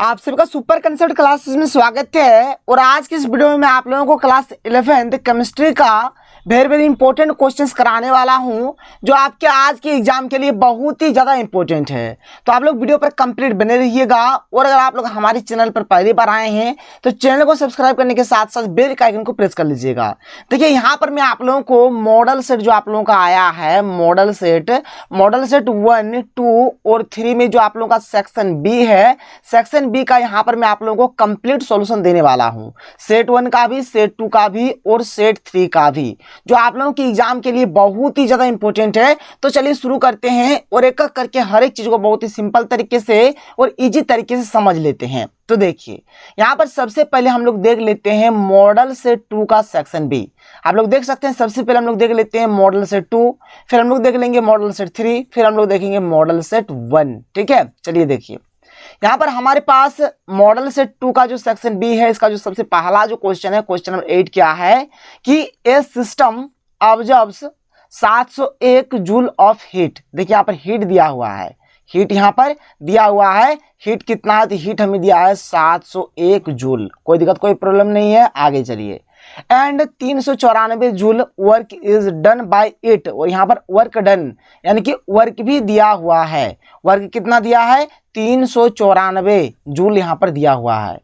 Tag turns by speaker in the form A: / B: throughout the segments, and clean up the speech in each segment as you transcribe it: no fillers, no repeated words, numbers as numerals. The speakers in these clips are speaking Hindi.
A: आप सभी का सुपर कंसेप्ट क्लासेस में स्वागत है। और आज की इस वीडियो में मैं आप लोगों को क्लास 11th केमिस्ट्री का वेरी इंपॉर्टेंट क्वेश्चंस कराने वाला हूं, जो आपके आज के एग्जाम के लिए बहुत ही ज़्यादा इंपॉर्टेंट है। तो आप लोग वीडियो पर कंप्लीट बने रहिएगा। और अगर आप लोग हमारे चैनल पर पहली बार आए हैं तो चैनल को सब्सक्राइब करने के साथ साथ बेल के आइकन को प्रेस कर लीजिएगा। देखिए यहाँ पर मैं आप लोगों को मॉडल सेट जो आप लोगों का आया है, मॉडल सेट 1, 2 और 3 में जो आप लोगों का सेक्शन बी है, सेक्शन बी का यहाँ पर मैं आप लोगों को कंप्लीट सॉल्यूशन देने वाला हूँ। सेट 1 का भी, सेट 2 का भी और सेट 3 का भी, जो आप लोगों की एग्जाम के लिए बहुत ही ज्यादा इंपॉर्टेंट है। तो चलिए शुरू करते हैं और एक एक करके हर एक चीज को बहुत ही सिंपल तरीके से और इजी तरीके से समझ लेते हैं। तो देखिए यहाँ पर सबसे पहले हम लोग देख लेते हैं मॉडल सेट 2 का सेक्शन बी। आप लोग देख सकते हैं, सबसे पहले हम लोग देख लेते हैं मॉडल सेट 2, फिर हम लोग देख लेंगे मॉडल सेट 3, फिर हम लोग देखेंगे मॉडल सेट 1। ठीक है, चलिए देखिए यहाँ पर हमारे पास मॉडल सेट 2 का जो सेक्शन बी है, इसका जो सबसे पहला जो क्वेश्चन है, क्वेश्चन नंबर 8 क्या है कि a system observes 701 joule of heat. देखिए यहाँ पर हीट दिया हुआ है, हीट यहाँ पर दिया हुआ है। हीट कितना है? तो हीट हमें दिया है 701 जूल। कोई दिक्कत, कोई प्रॉब्लम नहीं है, आगे चलिए। And 394 joule work is done by it. और यहाँ पर वर्क डन यानी कि वर्क भी दिया हुआ है। वर्क कितना दिया है? 394 जूल यहाँ पर दिया हुआ है।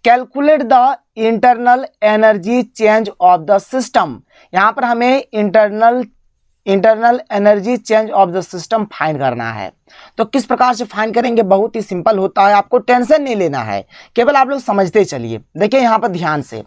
A: Calculate the internal energy change of the system. यहाँ पर हमें internal energy change of the system find करना है। तो किस प्रकार से फाइंड करेंगे? बहुत ही सिंपल होता है, आपको टेंशन नहीं लेना है, केवल आप लोग समझते चलिए। देखिए यहाँ पर ध्यान से,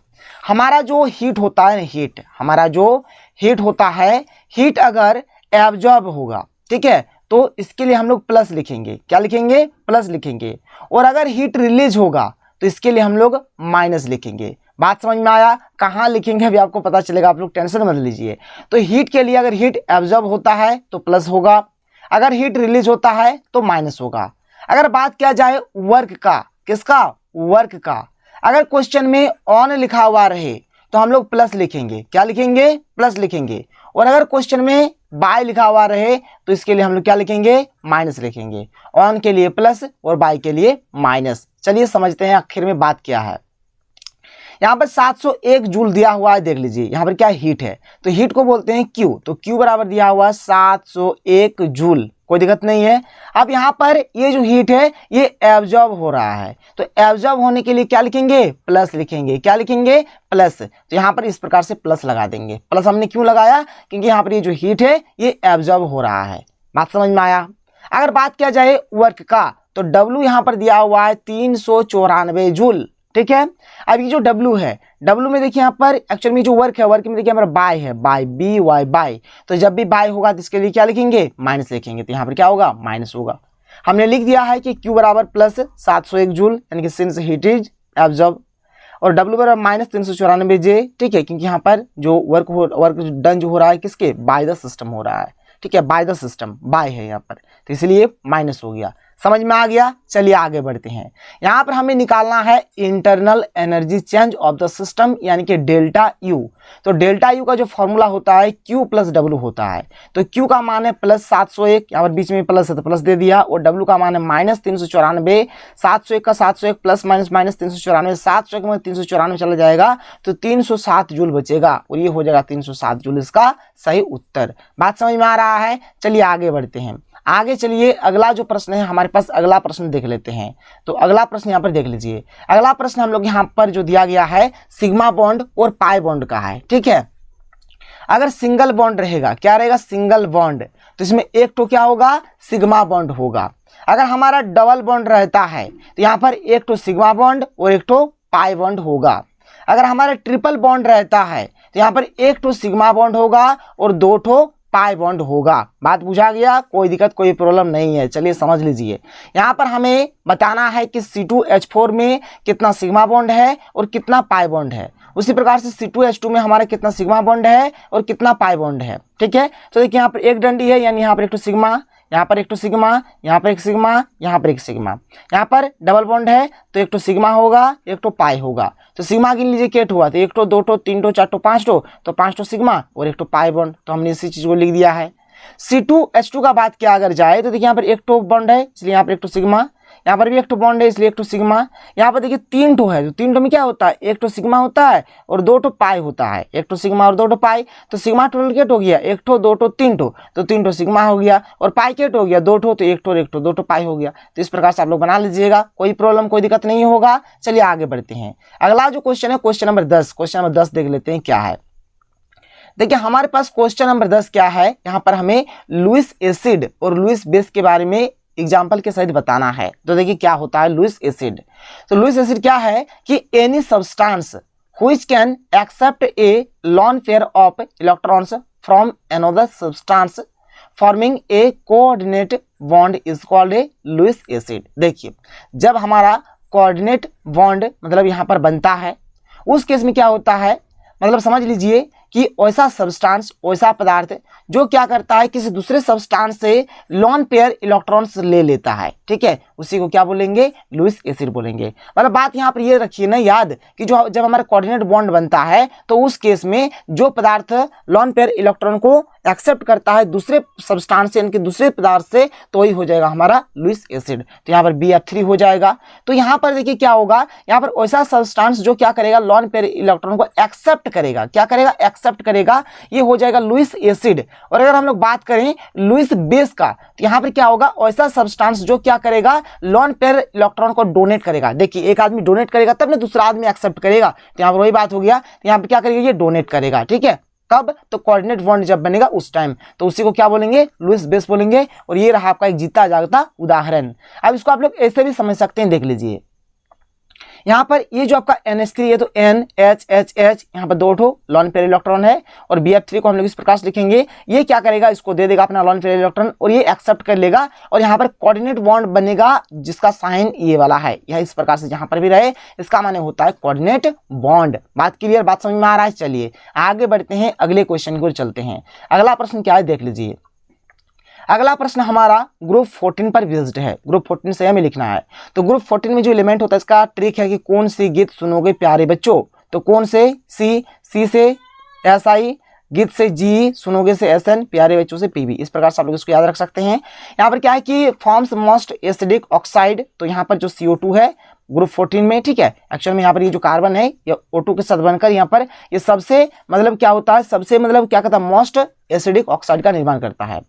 A: हमारा जो हीट होता है, हीट होता है, हीट अगर एब्जॉर्ब होगा, ठीक है, तो इसके लिए हम लोग प्लस लिखेंगे। क्या लिखेंगे? प्लस लिखेंगे। और अगर हीट रिलीज होगा तो इसके लिए हम लोग माइनस लिखेंगे। बात समझ में आया? कहाँ लिखेंगे अभी आपको पता चलेगा, आप लोग टेंशन मत लीजिए। तो हीट के लिए अगर हीट एब्जॉर्ब होता है तो प्लस होगा, अगर हीट रिलीज होता है तो माइनस होगा। अगर बात किया जाए वर्क का, किसका? वर्क का। अगर क्वेश्चन में ऑन लिखा हुआ रहे तो हम लोग प्लस लिखेंगे। क्या लिखेंगे? प्लस लिखेंगे। और अगर क्वेश्चन में बाय लिखा हुआ रहे तो इसके लिए हम लोग क्या लिखेंगे? माइनस लिखेंगे। ऑन के लिए प्लस और बाय के लिए माइनस। चलिए समझते हैं आखिर में बात क्या है। यहाँ पर 701 जूल दिया हुआ है, देख लीजिए यहाँ पर क्या हीट है, तो हीट को बोलते हैं क्यू। तो क्यू बराबर दिया हुआ है 701 जूल, कोई दिक्कत नहीं है। अब यहाँ पर ये जो हीट है ये एब्जॉर्ब हो रहा है, तो एब्जॉर्ब होने के लिए क्या लिखेंगे? प्लस लिखेंगे। क्या लिखेंगे? प्लस। तो यहाँ पर इस प्रकार से प्लस लगा देंगे। प्लस हमने क्यों लगाया? क्योंकि यहाँ पर ये जो हीट है ये एब्जॉर्ब हो रहा है। बात समझ में आया? अगर बात किया जाए वर्क का, तो डब्ल्यू यहाँ पर दिया हुआ है 394 जूल। ठीक है, अब ये जो W है, W में देखिए यहाँ पर एक्चुअल में जो वर्क है, वर्क में देखिए हमारा बाय है, बाय बी वाई बाय। तो जब भी बाय होगा तो इसके लिए क्या लिखेंगे? माइनस लिखेंगे। तो यहाँ पर क्या होगा? माइनस होगा। हमने लिख दिया है कि Q बराबर प्लस 701 जूल यानी कि सिंस हीट इज एब्जॉर्ब, और W बराबर माइनस 394 J। ठीक है, क्योंकि यहाँ पर जो वर्क डन जो हो रहा है किसके? बाय द सिस्टम हो रहा है। ठीक है, बाय द सिस्टम, बाय है यहाँ पर, तो इसलिए माइनस हो गया। समझ में आ गया? चलिए आगे बढ़ते हैं। यहाँ पर हमें निकालना है internal energy change of the system यानी कि डेल्टा यू। तो डेल्टा यू का जो फॉर्मूला होता है Q प्लस W होता है। तो Q का मान है प्लस 701, यहाँ पर बीच में प्लस है तो प्लस दे दिया, और W का मान है माइनस 394। 701 का 701 प्लस माइनस माइनस 394, 701 में 394 चला जाएगा तो 307 जूल बचेगा, और ये हो जाएगा 307 जूल इसका सही उत्तर। बात समझ में आ रहा है? चलिए आगे बढ़ते हैं। आगे चलिए, अगला जो प्रश्न है हमारे पास, अगला प्रश्न देख लेते हैं। तो अगला प्रश्न यहाँ पर देख लीजिए। अगला प्रश्न हम लोग यहाँ पर जो दिया गया है सिग्मा बॉन्ड और पाई बॉन्ड का है। ठीक है, अगर सिंगल बॉन्ड रहेगा, क्या रहेगा? सिंगल बॉन्ड, तो इसमें एक तो क्या होगा? सिग्मा बॉन्ड होगा। अगर हमारा डबल बॉन्ड रहता है तो यहाँ पर एक तो सिग्मा बॉन्ड और एक तो पाई बॉन्ड होगा। अगर हमारा ट्रिपल बॉन्ड रहता है तो यहाँ पर एक तो सिग्मा बॉन्ड होगा और दो तो पाई बॉन्ड होगा। बात बुझा गया? कोई दिक्कत, कोई प्रॉब्लम नहीं है। चलिए समझ लीजिए, यहाँ पर हमें बताना है कि C2H4 में कितना सिग्मा बॉन्ड है और कितना पाई बॉन्ड है। उसी प्रकार से C2H2 में हमारा कितना सिग्मा बॉन्ड है और कितना पाई बॉन्ड है। ठीक है, तो देखिए यहाँ पर एक डंडी है, यानी यहाँ पर एक तो सिग्मा, यहाँ पर एक तो सिग्मा, यहाँ पर एक सिग्मा, यहाँ पर एक सिग्मा। यहाँ पर डबल बॉन्ड है तो एक तो सिग्मा होगा, एक तो पाई होगा। तो सिग्मा गिन लीजिए केट हुआ, तो एक तो, दो तो, तीन तो, चार तो, पाँच तो 5 तो सिग्मा और एक तो पाई बॉन्ड। तो हमने इसी चीज को लिख दिया है। C2H2 का बात किया अगर जाए तो देखिए यहाँ पर एक तो बॉन्ड है, इसलिए यहाँ पर एक तो सिग्मा, यहाँ पर भी एक तो बॉन्ड है इसलिए एक तो सिग्मा। यहाँ पर देखिए 3 तो है, तो 3 तो में क्या होता है, एक तो सिग्मा होता है और 2 तो पाई होता है, एक तो सिग्मा और 2 तो पाई। तो सिग्मा टोटल क्या हो गया, 1 तो 2 तो 3 तो 3 तो सिग्मा हो गया, और पाई क्या हो गया 2 तो 1 तो 1 तो 2 तो पाई हो गया। तो इस प्रकार से आप लोग बना लीजिएगा, कोई प्रॉब्लम कोई दिक्कत नहीं होगा। चलिए आगे बढ़ते हैं। अगला जो क्वेश्चन है क्वेश्चन नंबर 10, क्वेश्चन नंबर 10 देख लेते हैं क्या है। देखिए हमारे पास क्वेश्चन नंबर 10 क्या है, यहाँ पर हमें लुईस एसिड और लुईस बेस के बारे में एग्जाम्पल के सहित बताना है। तो देखिए क्या होता है लुईस एसिड। तो लुईस एसिड क्या है कि any substance which can accept a lone pair of electrons from another substance forming a coordinate bond is called a Lewis acid. देखिए जब हमारा कोऑर्डिनेट बॉन्ड मतलब यहाँ पर बनता है, उस केस में क्या होता है, मतलब समझ लीजिए कि ऐसा सब्सटेंस ऐसा पदार्थ जो क्या करता है किसी दूसरे सब्सटेंस से लोन पेयर इलेक्ट्रॉन्स ले लेता है, ठीक है, उसी को क्या बोलेंगे, लुईस एसिड बोलेंगे। मतलब बात यहाँ पर ये रखिए ना याद कि जो जब हमारा कोऑर्डिनेट बॉन्ड बनता है तो उस केस में जो पदार्थ लोन पेयर इलेक्ट्रॉन को एक्सेप्ट करता है दूसरे सब्सटेंस से, इनके दूसरे पदार्थ से, तो वही हो जाएगा हमारा लुईस एसिड। तो यहाँ पर BF3 हो जाएगा। तो यहाँ पर देखिए क्या होगा, यहाँ पर ऐसा सब्सटेंस जो क्या करेगा लोन पेयर इलेक्ट्रॉन को एक्सेप्ट करेगा, क्या करेगा, एक्सेप्ट करेगा, ये हो जाएगा लुईस एसिड। और अगर हम लोग बात करें लुईस बेस का, तो यहाँ पर क्या होगा, ऐसा सब्सटेंस जो क्या करेगा लोन पेयर इलेक्ट्रॉन को डोनेट करेगा। देखिए एक आदमी डोनेट करेगा तब ना दूसरा आदमी एक्सेप्ट करेगा, तो यहाँ पर वही बात हो गया। तो यहाँ पर क्या करेगा, ये डोनेट करेगा, ठीक है, कब, तो कोऑर्डिनेट बॉन्ड जब बनेगा उस टाइम, तो उसी को क्या बोलेंगे, लुईस बेस बोलेंगे। और ये रहा आपका एक जीता जागता उदाहरण। अब इसको आप लोग ऐसे भी समझ सकते हैं, देख लीजिए यहाँ पर ये जो आपका NH3 है तो NHHH, यहाँ पर 2 लोन पेयर इलेक्ट्रॉन है, और BF3 को हम लोग इस प्रकार से लिखेंगे। ये क्या करेगा, इसको दे देगा अपना लोन पेयर इलेक्ट्रॉन और ये एक्सेप्ट कर लेगा, और यहाँ पर कोऑर्डिनेट बॉन्ड बनेगा जिसका साइन ये वाला है, यह इस प्रकार से जहां पर भी रहे इसका माने होता है कोऑर्डिनेट बॉन्ड। बात क्लियर, बात समझ में आ रहा है। चलिए आगे बढ़ते हैं, अगले क्वेश्चन को चलते हैं। अगला प्रश्न क्या है देख लीजिए। अगला प्रश्न हमारा ग्रुप 14 पर बेस्ड है। ग्रुप 14 से हमें लिखना है। तो ग्रुप 14 में जो एलिमेंट होता है इसका ट्रिक है कि कौन सी गीत सुनोगे प्यारे बच्चों, तो कौन से सी से SI, गीत से G, सुनोगे से SN, प्यारे बच्चों से PB। इस प्रकार से आप लोग इसको याद रख सकते हैं। यहाँ पर क्या है कि फॉर्म्स मोस्ट एसिडिक ऑक्साइड, तो यहाँ पर जो CO2 है ग्रुप 14 में, ठीक है, एक्चुअल में यहाँ पर ये जो कार्बन है ये O2 के साथ बनकर यहाँ पर ये सबसे मतलब क्या होता है, सबसे मतलब क्या कहता है, मोस्ट एसिडिक ऑक्साइड का निर्माण करता है।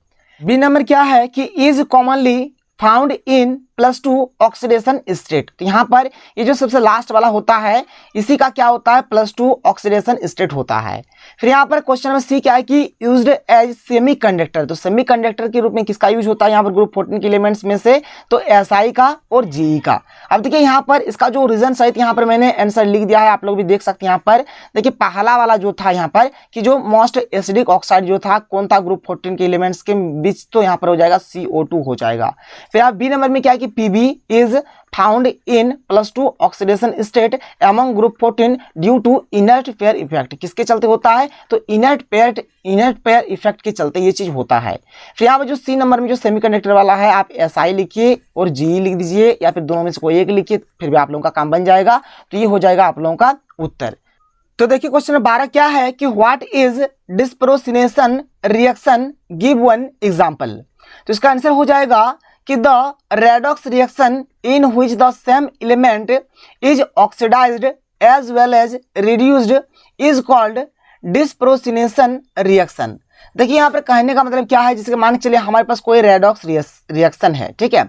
A: बी नंबर क्या है कि is commonly found in +2 oxidation state. तो यहाँ पर ये जो सबसे लास्ट वाला होता है इसी का क्या होता है, +2 ऑक्सीडेशन स्टेट होता है। फिर यहाँ पर क्वेश्चन नंबर C क्या है कि यूज्ड एज सेमीकंडक्टर। तो सेमीकंडक्टर के रूप में किसका यूज होता है यहाँ पर ग्रुप 14 के एलिमेंट्स में से, तो SI का और GE का। अब देखिए यहाँ पर इसका जो रीजन सहित यहाँ पर मैंने आंसर लिख दिया है, आप लोग भी देख सकते हैं। यहाँ पर देखिए पहला वाला जो था यहाँ पर कि जो मोस्ट एसिडिक ऑक्साइड जो था कौन था, ग्रुप 14 के एलिमेंट्स के बीच, तो यहाँ पर हो जाएगा CO2 हो जाएगा। फिर आप बी नंबर में क्या है कि PB is found in +2 oxidation state among group 14 due to inert pair effect. किसके चलते होता है, तो इनर्ट पेयर इफेक्ट के चलते ये चीज होता है। फिर यहाँ पर जो C नंबर में जो सेमीकंडक्टर वाला है आप SI लिखिए और GE लिख दीजिए, या फिर दोनों में से कोई एक लिखिए, फिर भी आप लोगों का काम बन जाएगा। तो ये हो जाएगा आप लोगों का उत्तर। तो देखिए क्वेश्चन नंबर 12 क्या है कि what is disproportionation reaction, give one example. तो इसका आंसर हो जाएगा कि the redox reaction in which the same element is oxidised as well as reduced is called disproportionation reaction. देखिए यहाँ पर कहने का मतलब क्या है, जिसके मान के चलिए हमारे पास कोई रेडॉक्स रिएक्शन है, ठीक है,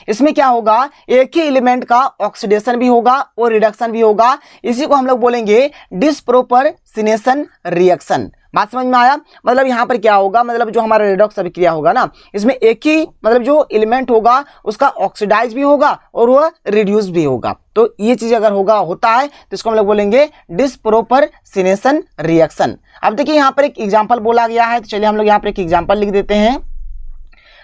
A: इसमें क्या होगा, एक ही एलिमेंट का ऑक्सीडेशन भी होगा और रिडक्शन भी होगा, इसी को हम लोग बोलेंगे डिस्प्रोपोर्शनेशन रिएक्शन। बात समझ में आया। मतलब यहाँ पर क्या होगा, मतलब जो हमारा रेडॉक्स अभिक्रिया होगा ना, इसमें एक ही मतलब जो एलिमेंट होगा उसका ऑक्सीडाइज भी होगा और वह रिड्यूस भी होगा। तो ये चीज अगर होता है तो इसको हम लोग बोलेंगे डिस्प्रोपोर्शनेशन रिएक्शन। अब देखिए यहाँ पर एक एग्जाम्पल बोला गया है, तो चलिए हम लोग यहाँ पर एक एग्जाम्पल लिख देते हैं।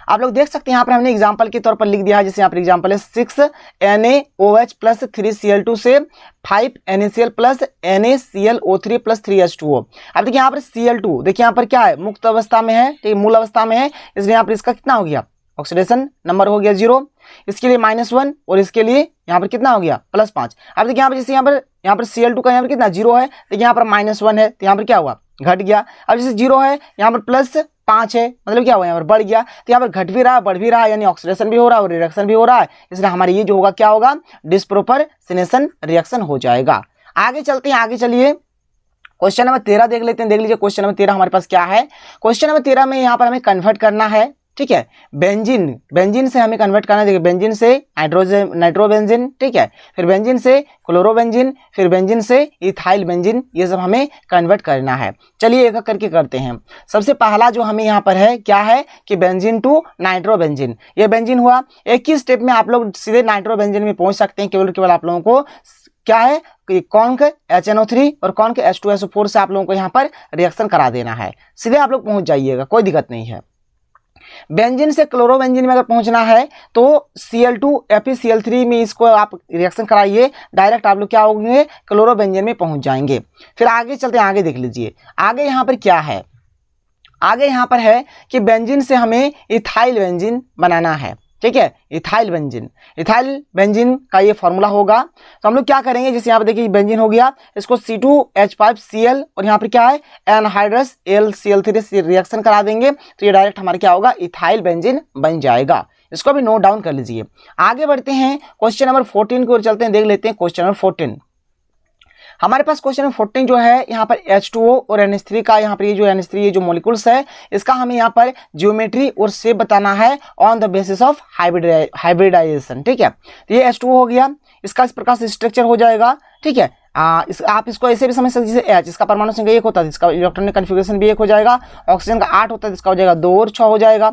A: आप लोग देख सकते हैं यहाँ पर हमने एग्जाम्पल के तौर पर लिख दिया है, जैसे यहाँ पर एग्जाम्पल है 6NaOH + 3Cl2 से 5NaCl + NaClO3 + 3H2O। अब देखिए यहाँ पर Cl2, देखिए यहाँ पर क्या है, मुक्त अवस्था में है, ठीक, मूल अवस्था में है, इसलिए यहाँ पर इसका कितना हो गया, ऑक्सीडेशन नंबर हो गया 0, इसके लिए -1 और इसके लिए यहाँ पर कितना हो गया +5। अब देखिए यहाँ पर जैसे यहाँ पर Cl2 का यहाँ पर कितना 0 है, देखिए यहाँ पर -1 है, तो यहाँ पर क्या हुआ, घट गया। अब जैसे 0 है यहाँ पर 5 है, मतलब क्या हुआ यहाँ पर बढ़ गया, तो यहाँ पर घट भी रहा है बढ़ भी रहा है, यानी ऑक्सीडेशन भी हो रहा है और रिडक्शन भी हो रहा है, इसलिए हमारे ये जो होगा क्या होगा, डिस्प्रोपोर्शनेशन रिएक्शन हो जाएगा। आगे चलते हैं, आगे चलिए क्वेश्चन नंबर 13 देख लेते हैं। देख लीजिए क्वेश्चन नंबर 13 हमारे पास क्या है। क्वेश्चन नंबर 13 में यहाँ पर हमें कन्वर्ट करना है, ठीक है, बेंजीन से हमें कन्वर्ट करना है। देखिए बेंजीन से नाइट्रोबेंजीन, ठीक है, फिर बेंजीन से क्लोरोबेंजीन, फिर बेंजीन से इथाइल बेंजीन, ये सब हमें कन्वर्ट करना है। चलिए एक एक करके करते हैं। सबसे पहला जो हमें यहाँ पर है क्या है कि बेंजीन टू नाइट्रोबेंजीन, ये बेंजीन हुआ। एक ही स्टेप में आप लोग सीधे नाइट्रोबेंजीन में पहुंच सकते हैं, केवल आप लोगों को क्या है कि कौन के HNO3 और कौन के H2SO4 से आप लोगों को यहाँ पर रिएक्शन करा देना है, सीधे आप लोग पहुंच जाइएगा, कोई दिक्कत नहीं है। बेंजीन से क्लोरोबेंजीन में अगर पहुंचना है तो Cl2 FeCl3 में इसको आप रिएक्शन कराइए, डायरेक्ट आप लोग क्या होंगे, क्लोरोबेंजीन में पहुंच जाएंगे। फिर आगे चलते हैं, आगे देख लीजिए आगे यहाँ पर क्या है। आगे यहाँ पर है कि बेंजीन से हमें इथाइल बेंजीन बनाना है, ठीक है, इथाइल बेंजीन का ये फॉर्मूला होगा। तो हम लोग क्या करेंगे, जैसे यहाँ पर देखिए बेंजीन हो गया, इसको C2H5Cl और यहाँ पर क्या है एनहाइड्रस LCl3 से रिएक्शन करा देंगे, तो ये डायरेक्ट हमारा क्या होगा, इथाइल बेंजीन बन जाएगा। इसको भी नोट डाउन कर लीजिए। आगे बढ़ते हैं, क्वेश्चन नंबर 14 की ओर चलते हैं, देख लेते हैं क्वेश्चन नंबर 14। हमारे पास क्वेश्चन नंबर 14 जो है यहाँ पर H2O और NH3 का, यहाँ पर ये जो NH3 ये जो मॉलिक्यूल्स है इसका हमें यहाँ पर जियोमेट्री और शेप बताना है on the basis of hybridisation, ठीक है। तो ये H2O हो गया, इसका इस प्रकार से स्ट्रक्चर हो जाएगा, ठीक है। आप इसको ऐसे भी समझ सकते हैं, जैसे H इसका परमाणु संख्या 1 होता है, इसका इलेक्ट्रॉनिक कन्फिगरेशन भी 1 हो जाएगा, ऑक्सीजन का 8 होता है, इसका हो जाएगा 2 और 6 हो जाएगा।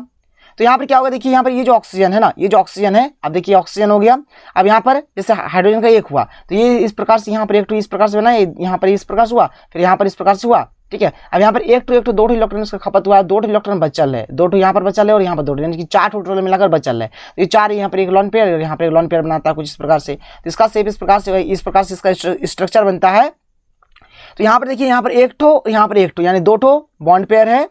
A: तो यहाँ पर क्या होगा, देखिए यहाँ पर ये जो ऑक्सीजन है ना, ये जो ऑक्सीजन है, अब देखिए ऑक्सीजन हो गया। अब यहाँ पर जैसे हाइड्रोजन का 1 हुआ तो ये इस प्रकार से यहाँ पर 1 इस प्रकार से बना, यहाँ पर इस प्रकार से हुआ, फिर यहाँ पर इस प्रकार से हुआ, ठीक है। अब यहाँ पर 1 2 इलेक्ट्रॉन का खपत हुआ, 2 इलेक्ट्रॉन बचल है, 2 यहाँ पर बचल है और यहाँ पर 2, यानी कि 4 टोटल मिलाकर बचल है। तो ये 4 यहाँ पर एक लॉन पेयर और यहाँ पर एक लॉन पेयर बनाता है कुछ इस प्रकार से। तो इसका शेप इस प्रकार से इसका स्ट्रक्चर बनता है। तो यहाँ पर देखिए यहाँ पर 1 ठो, यहाँ पर 1 ठो, यानी 2 ठो बॉन्ड पेयर है,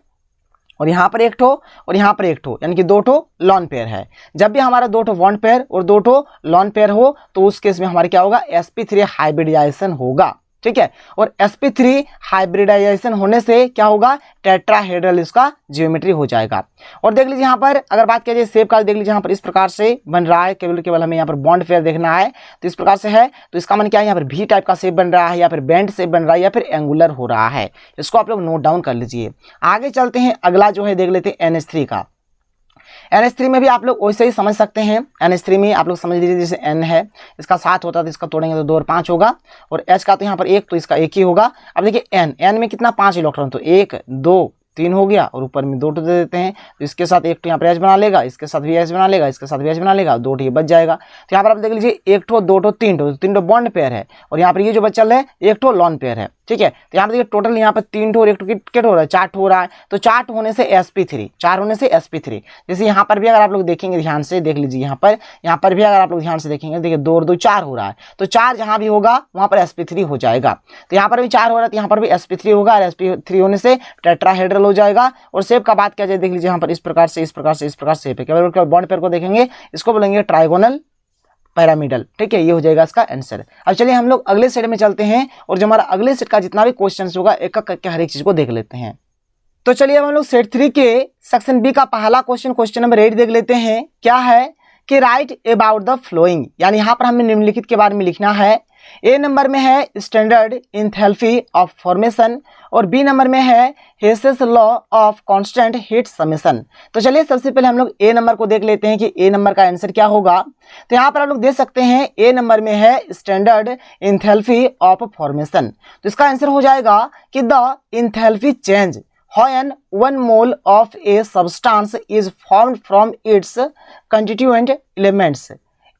A: और यहाँ पर 1 ठो और यहाँ पर 1 ठो, यानी कि 2 ठो लॉन पेयर है। जब भी हमारा 2 ठो बॉन्ड पेयर और 2 ठो लॉन पेयर हो तो उस केस में हमारे क्या होगा, sp3 हाइब्रिडाइजेशन होगा, ठीक है। और sp3 हाइब्रिडाइजेशन होने से क्या होगा, टेट्राहेड्रल इसका जियोमेट्री हो जाएगा। और देख लीजिए यहाँ पर अगर बात किया जाए शेप का, देख लीजिए यहाँ पर इस प्रकार से बन रहा है, केवल हमें यहाँ पर बॉन्ड पेयर देखना है, तो इस प्रकार से है। तो इसका मन क्या है, यहाँ पर भी टाइप का शेप बन रहा है, या फिर बैंड शेप बन रहा है, या फिर एंगुलर हो रहा है। इसको आप लोग नोट डाउन कर लीजिए। आगे चलते हैं, अगला जो है देख लेते हैं NH3 का। NH3 में भी आप लोग वैसे ही समझ सकते हैं। NH3 में आप लोग समझ लीजिए जैसे N है, इसका 7 होता है तो इसका तोड़ेंगे तो 2 और 5 होगा, और H का तो यहाँ पर 1 तो इसका 1 ही होगा। अब देखिए N में कितना 5 इलेक्ट्रॉन, तो 1 2 3 हो गया, और ऊपर में 2 दे देते हैं, तो इसके साथ 1 यहाँ पर H बना लेगा, इसके साथ भी H बना लेगा, इसके साथ भी H बना लेगा, 2 ये बच जाएगा। तो यहाँ पर आप देख लीजिए 1 ठो 2 ठो 3 ठो, 3 ठो बॉन्ड पेयर है, और यहाँ पर ये जो बचल है 1 ठो लॉन पेयर है, ठीक है। तो यहाँ पर देखिए टोटल यहाँ पर 3 ठो और 1 ठो कितना हो रहा है, 4 ठो हो रहा है। तो 4 होने से sp3, 4 होने से sp3। जैसे यहाँ पर भी अगर आप लोग देखेंगे ध्यान से, देख लीजिए यहाँ पर भी अगर आप लोग ध्यान से देखेंगे, देखिए 2 और 2 4 हो रहा है, तो 4 जहाँ भी होगा वहाँ पर sp3 हो जाएगा। तो यहाँ पर भी 4 हो रहा है तो यहाँ पर भी sp3 होगा, और sp3 होने से टेट्राहेड्रल हो जाएगा। और शेप का बात किया जाए, देख लीजिए यहाँ पर इस प्रकार से शेप है, केवल बॉन्ड पेयर को देखेंगे, इसको बोलेंगे ट्राइगोनल पैरामिडल, ठीक है। ये हो जाएगा इसका आंसर। अब चलिए हम लोग अगले सेट में चलते हैं, और जो हमारा अगले सेट का जितना भी क्वेश्चन होगा एक एक करके हर एक चीज को देख लेते हैं। तो चलिए हम लोग सेट 3 के सेक्शन बी का पहला क्वेश्चन नंबर 8 देख लेते हैं। क्या है कि राइट अबाउट द फ्लोइंग, यानी यहाँ पर हमें निम्नलिखित के बारे में लिखना है। ए नंबर में है स्टैंडर्ड एंथैल्पी ऑफ फॉर्मेशन, और बी नंबर में है Hess's law of constant heat summation. तो चलिए सबसे पहले हम लोग ए नंबर को देख लेते हैं कि ए नंबर का आंसर क्या होगा। तो यहाँ पर आप लोग देख सकते हैं ए नंबर में है स्टैंडर्ड एंथैल्पी ऑफ फॉर्मेशन, तो इसका आंसर हो जाएगा कि the enthalpy change when 1 mole of a substance is formed from its constituent elements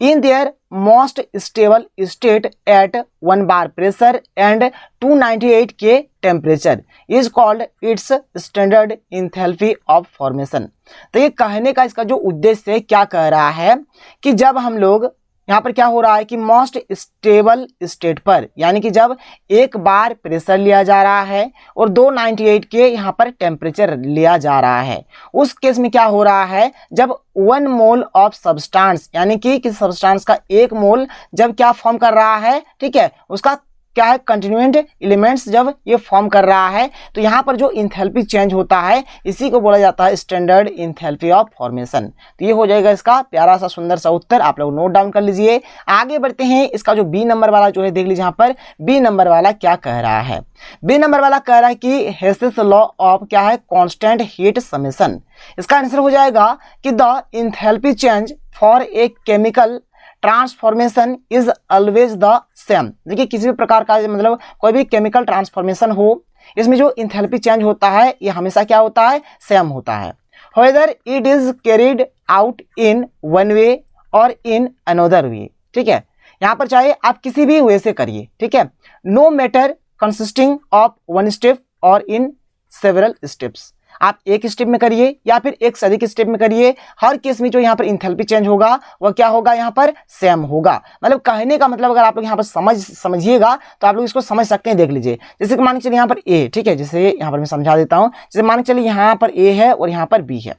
A: in their most stable state at 1 bar pressure and 298 K temperature is called its standard enthalpy of formation। तो ये कहने का इसका जो उद्देश्य है, क्या कह रहा है कि जब हम लोग यहाँ पर क्या हो रहा है कि मोस्ट स्टेबल स्टेट पर, यानी कि जब 1 बार प्रेशर लिया जा रहा है और 298 के यहाँ पर टेम्परेचर लिया जा रहा है, उस केस में क्या हो रहा है, जब 1 मोल ऑफ सब्सटेंस, यानी कि सब्सटेंस का 1 मोल जब क्या फॉर्म कर रहा है, ठीक है, उसका क्या है, कंटिन्यूएंट एलिमेंट्स जब ये फॉर्म कर रहा है तो यहाँ पर जो इंथैल्पी चेंज होता है इसी को बोला जाता है स्टैंडर्ड इंथैल्पी ऑफ फॉर्मेशन। तो ये हो जाएगा इसका प्यारा सा सुंदर सा उत्तर, आप लोग नोट डाउन कर लीजिए। आगे बढ़ते हैं, इसका जो बी नंबर वाला जो है देख लीजिए, यहाँ पर बी नंबर वाला क्या कह रहा है। बी नंबर वाला कह रहा है कि हेसेस लॉ ऑफ क्या है, कांस्टेंट हीट समेशन। इसका आंसर हो जाएगा कि the enthalpy change for a chemical transformation is always the same. देखिए किसी भी प्रकार का मतलब कोई भी केमिकल ट्रांसफॉर्मेशन हो, इसमें जो इंथैल्पी चेंज होता है ये हमेशा क्या होता है, सेम होता है। Whether it is carried out in one way और इन अनदर वे। ठीक है, यहाँ पर चाहे आप किसी भी वे से करिए, ठीक है, no matter consisting of one step or in several steps. आप एक स्टेप में करिए या फिर एक से अधिक स्टेप में करिए, हर केस में जो यहाँ पर इंथैल्पी चेंज होगा वह क्या होगा, यहाँ पर सेम होगा। मतलब कहने का मतलब अगर आप लोग यहाँ पर समझिएगा तो आप लोग इसको समझ सकते हैं। देख लीजिए, जैसे कि मान के चलिए यहाँ पर ए, ठीक है, जैसे यहाँ पर मैं समझा देता हूँ। जैसे मान के चलिए यहाँ पर ए है और यहाँ पर बी है,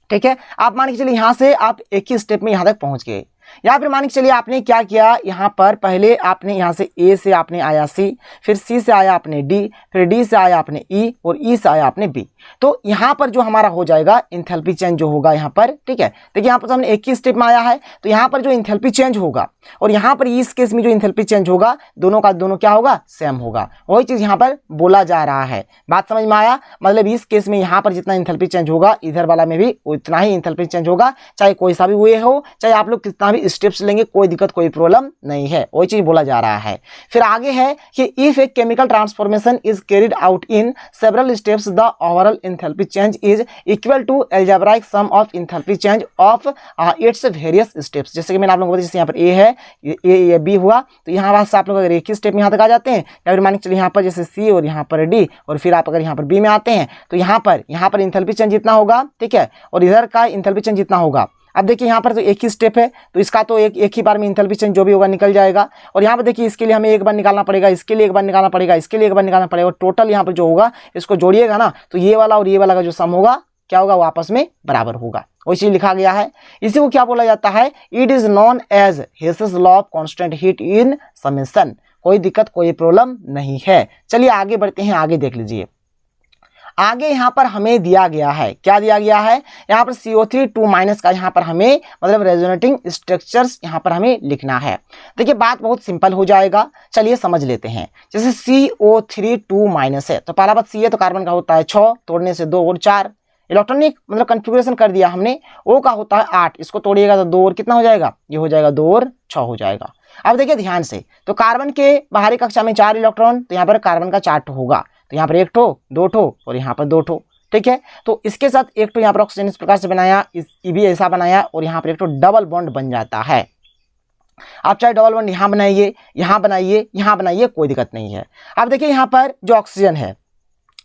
A: ठीक है। आप मान के चलिए यहाँ से आप एक ही स्टेप में यहाँ तक पहुँच गए, या फिर मान के चलिए आपने क्या किया, यहाँ पर पहले आपने यहाँ से ए से आपने आया सी, फिर सी से आया आपने डी, फिर डी से आया आपने ई और ई से आया आपने बी। तो यहाँ पर जो हमारा हो जाएगा इंथैल्पी चेंज जो होगा यहाँ पर, ठीक है, देखिए यहाँ पर तो हमने एक ही स्टेप में आया है तो यहाँ पर जो इंथैल्पी चेंज होगा और यहाँ पर इस केस में जो इंथैल्पी चेंज होगा दोनों का दोनों क्या होगा, सेम होगा। वही चीज यहाँ पर बोला जा रहा है। बात समझ में आया? मतलब इस केस में यहाँ पर जितना इंथैल्पी चेंज होगा इधर वाला में भी उतना ही इंथैल्पी चेंज होगा, चाहे कोई सा भी वे हो, चाहे आप लोग कितना भी स्टेप्स लेंगे, कोई दिक्कत कोई प्रॉब्लम नहीं है। वही चीज बोला जा रहा है। फिर आगे है कि if a chemical transformation is carried out in several steps the overall enthalpy change is equal to algebraic sum of enthalpy change of its various steps. जैसे कि मैंने आप लोगों को बताया, जैसे यहाँ पर ए है, ये बी हुआ, तो यहाँ से आप लोग अगर एक ही स्टेप में यहाँ तक आ जाते हैं, या फिर मान के चलिए यहाँ पर जैसे सी और यहाँ पर डी, और फिर आप अगर यहाँ पर बी में आते हैं तो यहाँ पर इंथैल्पी चेंज जितना होगा, ठीक है, और इधर का इंथैल्पी चेंज जितना होगा। अब देखिए यहाँ पर तो एक ही स्टेप है तो इसका तो एक ही बार में इंथैल्पी चेंज जो भी होगा निकल जाएगा। और यहाँ पर देखिए इसके लिए हमें एक बार निकालना पड़ेगा, इसके लिए एक बार निकालना पड़ेगा, इसके लिए एक बार निकालना पड़ेगा, और टोटल यहाँ पर जो होगा इसको जोड़िएगा ना तो ये वाला और ये वाला का जो सम होगा क्या होगा, वो आपस में बराबर होगा। वही चीज लिखा गया है। इसी को क्या बोला जाता है, it is known as Hess's law of constant heat in summation. कोई दिक्कत कोई प्रॉब्लम नहीं है। चलिए आगे बढ़ते हैं, आगे देख लीजिए। आगे यहाँ पर हमें दिया गया है, क्या दिया गया है, यहाँ पर CO3 2- का यहाँ पर हमें मतलब रेजोनेटिंग स्ट्रक्चर्स यहाँ पर हमें लिखना है। देखिए बात बहुत सिंपल हो जाएगा, चलिए समझ लेते हैं। जैसे CO3 2- है तो पहला बात C है तो कार्बन का होता है 6, तोड़ने से 2 और 4, इलेक्ट्रॉनिक मतलब कन्फिग्रेशन कर दिया हमने। O का होता है 8, इसको तोड़िएगा तो 2 और कितना हो जाएगा, ये हो जाएगा 2 और 6 हो जाएगा। अब देखिए ध्यान से, तो कार्बन के बाहरी कक्षा में 4 इलेक्ट्रॉन, तो यहाँ पर कार्बन का 4 ठो होगा, तो यहाँ पर 1 ठो, 2 ठो और यहाँ पर 2 ठो, ठीक है। तो इसके साथ 1 ठो यहाँ पर ऑक्सीजन इस प्रकार से बनाया, ये भी ऐसा बनाया, और यहाँ पर 1 ठो डबल बॉन्ड बन जाता है। आप चाहे डबल बॉन्ड यहाँ बनाइए, यहाँ बनाइए, यहाँ बनाइए, कोई दिक्कत नहीं है। अब देखिए यहाँ पर जो ऑक्सीजन है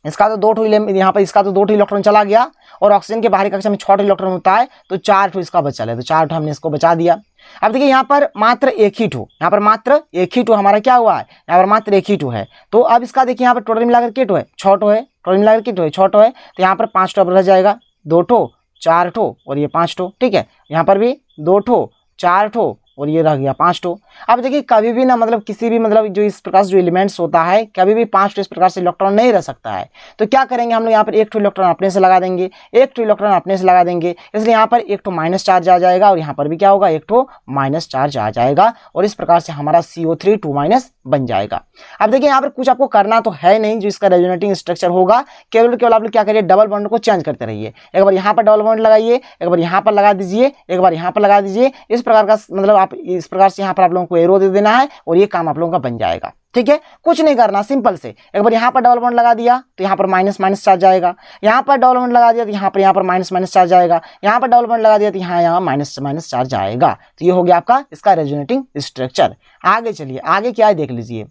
A: इसका तो 2 ठो, यहाँ पर इसका तो 2 ठो इलेक्ट्रॉन चला गया, और ऑक्सीजन के बाहरी कक्षा में 6 ठो इलेक्ट्रॉन होता है तो 4 ठो इसका बचा है, तो 4 ठो हमने इसको बचा दिया। अब देखिए यहाँ पर मात्र एक ही ठो, यहाँ पर मात्र एक ही ठो हमारा क्या हुआ है, यहाँ पर मात्र एक ही ठो है। तो अब इसका देखिए यहाँ पर टोटल मिलाकर के ठो है, 6 ठो है, टोटल मिलाकर के ठो है 6 ठो है, तो यहाँ पर 5 ठो अब रह जाएगा, 2 ठो 4 ठो और ये 5 ठो, ठीक है। यहाँ पर भी 2 ठो 4 ठो और ये रह गया 5 ठो। अब देखिए कभी भी ना मतलब किसी भी मतलब जो इस प्रकार से जो एलिमेंट्स होता है कभी भी 5 ठो इस प्रकार से इलेक्ट्रॉन नहीं रह सकता है। तो क्या करेंगे हम लोग, यहाँ पर 1 ठो इलेक्ट्रॉन अपने से लगा देंगे, 1 ठो इलेक्ट्रॉन अपने से लगा देंगे, इसलिए यहाँ पर 1 ठो माइनस चार्ज आ जाएगा, और यहाँ पर भी क्या होगा, 1 ठो माइनस चार्ज आ जाएगा, और इस प्रकार से हमारा CO3 2- बन जाएगा। अब देखिए यहाँ पर कुछ आपको करना तो है नहीं, जो इसका रेजोनेटिंग स्ट्रक्चर होगा केवल आप लोग क्या करिए, डबल बॉन्ड को चेंज करते रहिए। एक बार यहाँ पर डबल बॉन्ड लगाइए, एक बार यहाँ पर लगा दीजिए, एक बार यहाँ पर लगा दीजिए, इस प्रकार का मतलब आप इस प्रकार से यहाँ पर आप लोगों को एरो दे देना है, और ये काम आप लोगों का बन जाएगा, ठीक है। कुछ नहीं करना, सिंपल से एक बार यहाँ पर डबल बॉन्ड लगा दिया तो यहाँ पर माइनस माइनस चार्ज आएगा, यहाँ पर डबल बॉन्ड लगा दिया तो यहाँ पर माइनस माइनस चार्ज आएगा, यहाँ पर डबल बॉन्ड लगा दिया तो यहाँ माइनस माइनस चार्ज आएगा। तो ये हो गया आपका इसका रेजोनेटिंग स्ट्रक्चर। आगे चलिए, आगे क्या है देख लीजिए।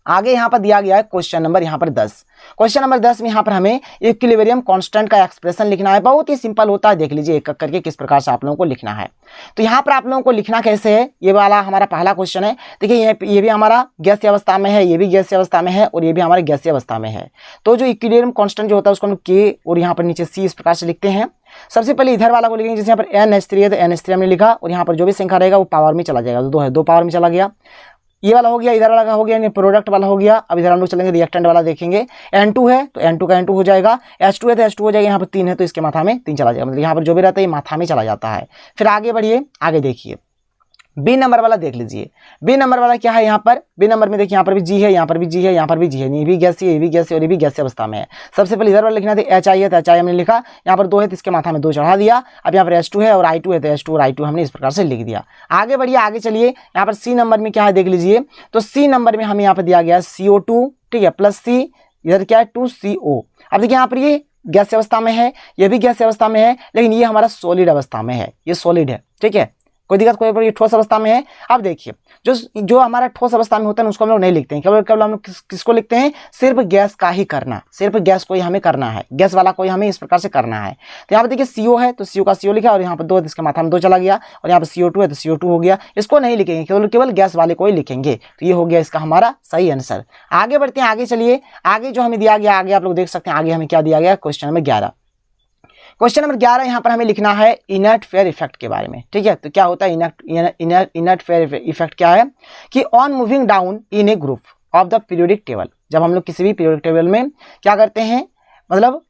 A: आगे यहाँ पर दिया गया है क्वेश्चन नंबर यहाँ पर 10। क्वेश्चन नंबर 10 में यहाँ पर हमें इक्विलिब्रियम कांस्टेंट का एक्सप्रेशन लिखना है। बहुत ही सिंपल होता है, देख लीजिए एक एक करके किस प्रकार से आप लोगों को लिखना है। तो यहाँ पर आप लोगों को लिखना कैसे है, ये वाला हमारा पहला क्वेश्चन है। देखिए ये भी हमारा गैसीय अवस्था में है, ये भी गैसीय अवस्था में है, और ये भी हमारे गैसीय अवस्था में है। तो जो इक्विलिब्रियम कांस्टेंट जो होता है उसको हम K और यहाँ पर नीचे C इस प्रकार से लिखते हैं। सबसे पहले इधर वाला को लिखेंगे, जैसे यहाँ पर NH3 है तो NH3 हमने लिखा, और यहाँ पर जो भी संख्या रहेगा वो पावर में चला जाएगा, तो 2 है 2 पावर में चला गया। ये वाला हो गया, इधर वाला हो गया, यानी प्रोडक्ट वाला हो गया। अब इधर हम लोग चलेंगे रिएक्टेंट वाला देखेंगे। N2 है तो N2 का N2 हो जाएगा, H2 है तो H2 हो जाएगा, यहाँ पर 3 है तो इसके माथा में 3 चला जाएगा, मतलब यहाँ पर जो भी रहता है ये माथा में चला जाता है। फिर आगे बढ़िए, आगे देखिए बी नंबर वाला देख लीजिए। बी नंबर वाला क्या है, यहाँ पर बी नंबर में देखिए यहाँ पर भी जी है, यहाँ पर भी जी है, यहाँ पर भी जी है, ये भी गैस है, ये भी गैस है और ये भी गैस अवस्था में है। सबसे पहले इधर वाला लिखना था एच आई है तो एच आई हमने लिखा, यहाँ पर 2 है तो इसके माथा में 2 चढ़ा दिया। अब यहाँ पर H2 है और I2 है तो H2 और I2 हमने इस प्रकार से लिख दिया। आगे बढ़िए, आगे चलिए, यहाँ पर सी नंबर में क्या है देख लीजिए। तो सी नंबर में हमें यहाँ पर दिया गया CO2, ठीक है, प्लस सी, इधर क्या है 2CO। अब देखिए यहाँ पर ये गैस अवस्था में है, ये भी गैस अवस्था में है, लेकिन ये हमारा सॉलिड अवस्था में है, ये सॉलिड है, ठीक है, कोई दिक्कत कोई पर, ये ठोस अवस्था में है। अब देखिए जो हमारा ठोस अवस्था में होता है उसको हम लोग नहीं लिखते हैं, केवल हम लोग किसको लिखते हैं, सिर्फ गैस का ही करना, सिर्फ गैस को ही हमें करना है, गैस वाला कोई हमें इस प्रकार से करना है। तो यहाँ पर देखिए CO है तो CO का CO लिखा और यहाँ पर 2 है तो इसके माथा में 2 चला गया, और यहाँ पर CO2 है तो CO2 हो गया, इसको नहीं लिखेंगे, केवल गैस वाले को ही लिखेंगे। तो ये हो गया इसका हमारा सही आंसर। आगे बढ़ते हैं, आगे चलिए, आगे जो हमें दिया गया, आगे आप लोग देख सकते हैं, आगे हमें क्या दिया गया, क्वेश्चन नंबर 11। क्वेश्चन नंबर 11 यहाँ पर हमें लिखना है इनर्ट फेयर इफेक्ट के बारे में, ठीक है। तो क्या होता है इनर्ट फेयर इफेक्ट, क्या है कि on moving down in A group of the periodic table, जब हम लोग किसी भी पीरियोडिक टेबल में क्या करते हैं, मतलब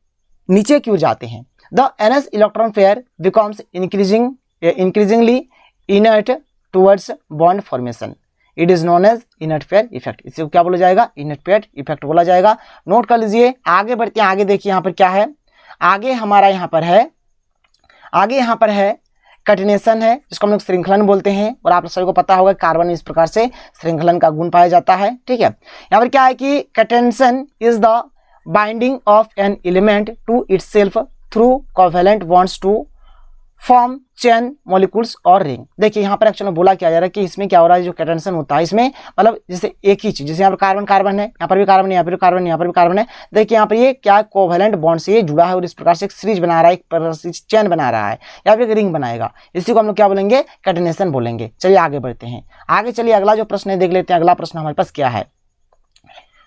A: नीचे क्यों जाते हैं, the ns electron pair becomes increasingly inert towards bond formation, it is known as inert pair effect. इसे क्या बोला जाएगा, इनर्ट फेयर इफेक्ट बोला जाएगा। नोट कर लीजिए। आगे बढ़ते हैं, आगे देखिए यहाँ पर क्या है, आगे हमारा यहाँ पर है, आगे यहाँ पर है कटिनेशन है, जिसको हम लोग श्रृंखलन बोलते हैं, और आप सभी को पता होगा कार्बन में इस प्रकार से श्रृंखलन का गुण पाया जाता है, ठीक है। यहाँ पर क्या है कि catenation is the binding of an element to itself through covalent bonds to form chain molecules और रिंग। देखिए यहाँ पर एक्चुअली में बोला क्या जा रहा है कि इसमें क्या हो रहा है, जो कैटेंशन होता है इसमें, मतलब जैसे एक ही चीज, जैसे यहाँ पर कार्बन कार्बन है, यहाँ पर भी कार्बन है, यहाँ पर भी कार्बन है, यहाँ पर भी कार्बन है। देखिए यहाँ पर ये क्या कोवैलेंट बॉन्ड से ये जुड़ा है और इस प्रकार से एक सीरीज बना रहा है, एक चेन बना रहा है, या फिर एक रिंग बनाएगा। इसी को हम लोग क्या बोलेंगे, कैटेनेशन बोलेंगे। चलिए आगे बढ़ते हैं, आगे चलिए अगला जो प्रश्न है देख लेते हैं। अगला प्रश्न हमारे पास क्या है,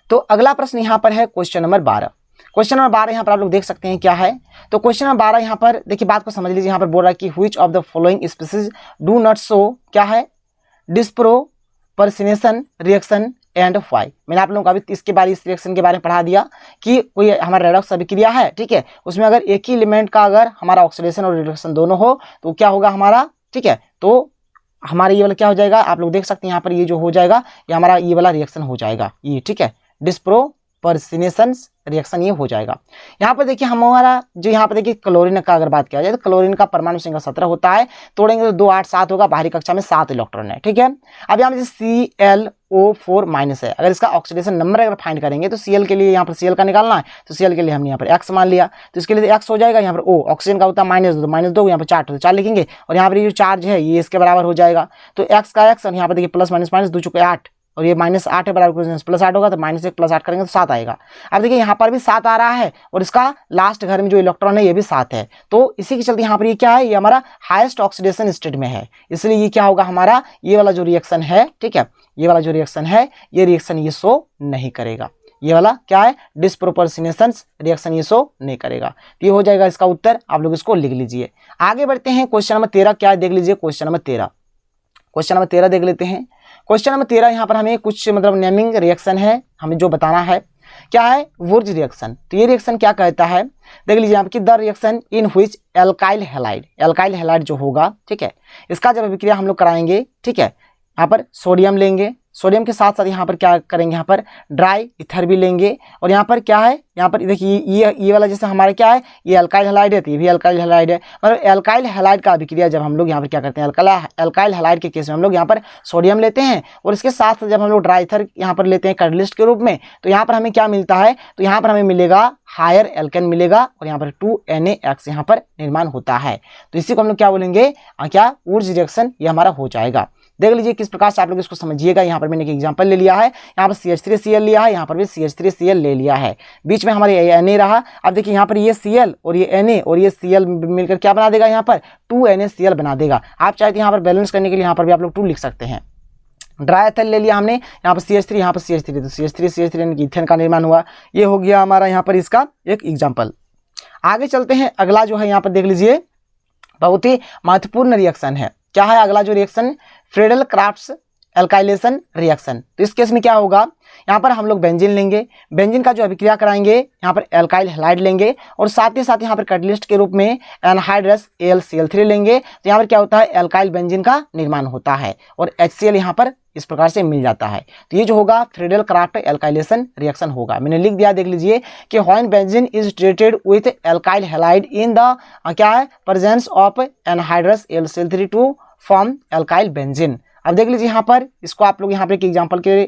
A: तो अगला प्रश्न यहाँ पर है क्वेश्चन नंबर 12। क्वेश्चन नंबर 12 यहाँ पर आप लोग देख सकते हैं क्या है। तो क्वेश्चन नंबर 12 यहाँ पर देखिए, बात को समझ लीजिए। यहाँ पर बोल रहा है कि which of the following species do not show क्या है, डिस्प्रोपर्शनेशन रिएक्शन एंड व्हाई। मैंने आप लोगों को अभी इसके बारे, इस रिएक्शन के बारे में पढ़ा दिया कि कोई हमारा रेडॉक्स अभिक्रिया है, ठीक है, उसमें अगर एक ही एलिमेंट का अगर हमारा ऑक्सीडेशन और रिडक्शन दोनों हो तो क्या होगा हमारा, ठीक है, तो हमारा ये वाला क्या हो जाएगा, आप लोग देख सकते हैं यहाँ पर ये जो हो जाएगा, ये हमारा ये वाला रिएक्शन हो जाएगा, ये ठीक है, डिस्प्रोपर्शनेशन रिएक्शन ये हो जाएगा। यहाँ पर देखिए हमारा जो यहाँ पर देखिए क्लोरीन का अगर बात किया जाए तो क्लोरीन का परमाणु संख्या 17 होता है, तोड़ेंगे तो 2 8 7 होगा, बाहरी कक्षा में 7 इलेक्ट्रॉन है, ठीक है। अब यहाँ पर ClO4 माइनस है, अगर इसका ऑक्सीडेशन नंबर अगर फाइंड करेंगे तो Cl के लिए यहाँ पर Cl का निकालना है, तो Cl के लिए हमने यहाँ पर X मान लिया, तो इसके लिए X हो जाएगा। यहाँ पर O ऑक्सीजन का होता है -2, यहाँ पर 4 तो 4 लिखेंगे, और यहाँ पर ये जो चार्ज है ये इसके बराबर हो जाएगा, तो X का X, और यहाँ पर देखिए प्लस माइनस माइनस 2 चुके 8, और ये -8 है, बराबर +8 होगा, तो -1 +8 करेंगे तो 7 आएगा। अब देखिए यहाँ पर भी 7 आ रहा है, और इसका लास्ट घर में जो इलेक्ट्रॉन है ये भी 7 है, तो इसी के चलते यहाँ पर ये क्या है, ये हमारा हाईएस्ट ऑक्सीडेशन स्टेट में है, इसलिए ये क्या होगा हमारा, ये वाला जो रिएक्शन है, ठीक है, ये वाला जो रिएक्शन है, ये रिएक्शन ये शो नहीं करेगा। ये वाला क्या है, डिस्प्रोपोर्शनेशन रिएक्शन ये शो नहीं करेगा। तो ये हो जाएगा इसका उत्तर, आप लोग इसको लिख लीजिए। आगे बढ़ते हैं, क्वेश्चन नंबर 13 क्या है देख लीजिए। क्वेश्चन नंबर 13 देख लेते हैं। क्वेश्चन नंबर 13 यहाँ पर हमें कुछ मतलब नेमिंग रिएक्शन है, हमें जो बताना है क्या है, वुर्ज रिएक्शन। तो ये रिएक्शन क्या कहता है, देख लीजिए यहाँ पर कि the reaction in which alkyl halide जो होगा, ठीक है, इसका जब अभिक्रिया हम लोग कराएंगे, ठीक है, यहाँ पर सोडियम लेंगे, सोडियम के साथ साथ यहाँ पर क्या करेंगे, यहाँ पर ड्राई इथर भी लेंगे, और यहाँ पर क्या है, यहाँ पर देखिए ये वाला जैसे हमारा क्या है, ये अल्काइल हैलाइड है, तो ये भी अल्काइल हैलाइड है। मतलब एल्काइल हैलाइड का अभिक्रिया जब हम लोग यहाँ पर क्या करते हैं, अल्काइल हैलाइड के केस में हम लोग यहाँ पर सोडियम लेते हैं, और इसके साथ जब हम लोग ड्राई इथर यहाँ पर लेते हैं कैटलिस्ट के रूप में, तो यहाँ पर हमें क्या मिलता है, तो यहाँ पर हमें मिलेगा हायर एल्केन मिलेगा, और यहाँ पर 2NaX यहाँ पर निर्माण होता है। तो इसी को हम लोग क्या बोलेंगे, क्या वुर्ज रिएक्शन ये हमारा हो जाएगा। देख लीजिए किस प्रकार से आप लोग इसको समझिएगा। यहाँ पर मैंने एक एग्जांपल ले लिया है, यहाँ पर CH3Cl लिया है, यहाँ पर भी CH3Cl ले लिया है, बीच में हमारे Na रहा। अब देखिए यहाँ पर ये Cl और ये Na और ये Cl मिलकर क्या बना देगा, यहाँ पर 2NaCl बना देगा। आप चाहे तो यहाँ पर बैलेंस करने के लिए यहाँ पर भी आप लोग 2 लिख सकते हैं। ड्राई एथल ले लिया हमने, यहाँ पर CH3 यहाँ पर CH3, तो CH3 इथेन का निर्माण हुआ। ये हो गया हमारा यहाँ पर इसका एक एग्जाम्पल। आगे चलते हैं, अगला जो है यहाँ पर देख लीजिए, बहुत ही महत्वपूर्ण रिएक्शन है। क्या है अगला जो reaction, Friedel crafts alkylation reaction. तो इस केस में क्या होगा, यहाँ पर हम लोग बेंजीन लेंगे, बेंजीन का जो अभिक्रिया कराएंगे यहाँ पर एल्काइल हैलाइड लेंगे और साथ ही साथ यहाँ पर कैटलिस्ट के रूप में एनहाइड्रस AlCl3 लेंगे। तो यहाँ पर क्या होता है, एल्काइल बेंजीन का निर्माण होता है और HCl यहाँ पर इस प्रकार से मिल जाता है। तो ये जो होगा फ्रीडल क्राफ्ट एल्काइलेशन रिएक्शन होगा। मैंने लिख दिया, देख लीजिए कि when benzene is treated with alkyl halide in the क्या है presence of anhydrous AlCl3 to form alkyl benzene. अब देख लीजिए यहाँ पर, इसको आप लोग यहाँ पर एक एग्जाम्पल के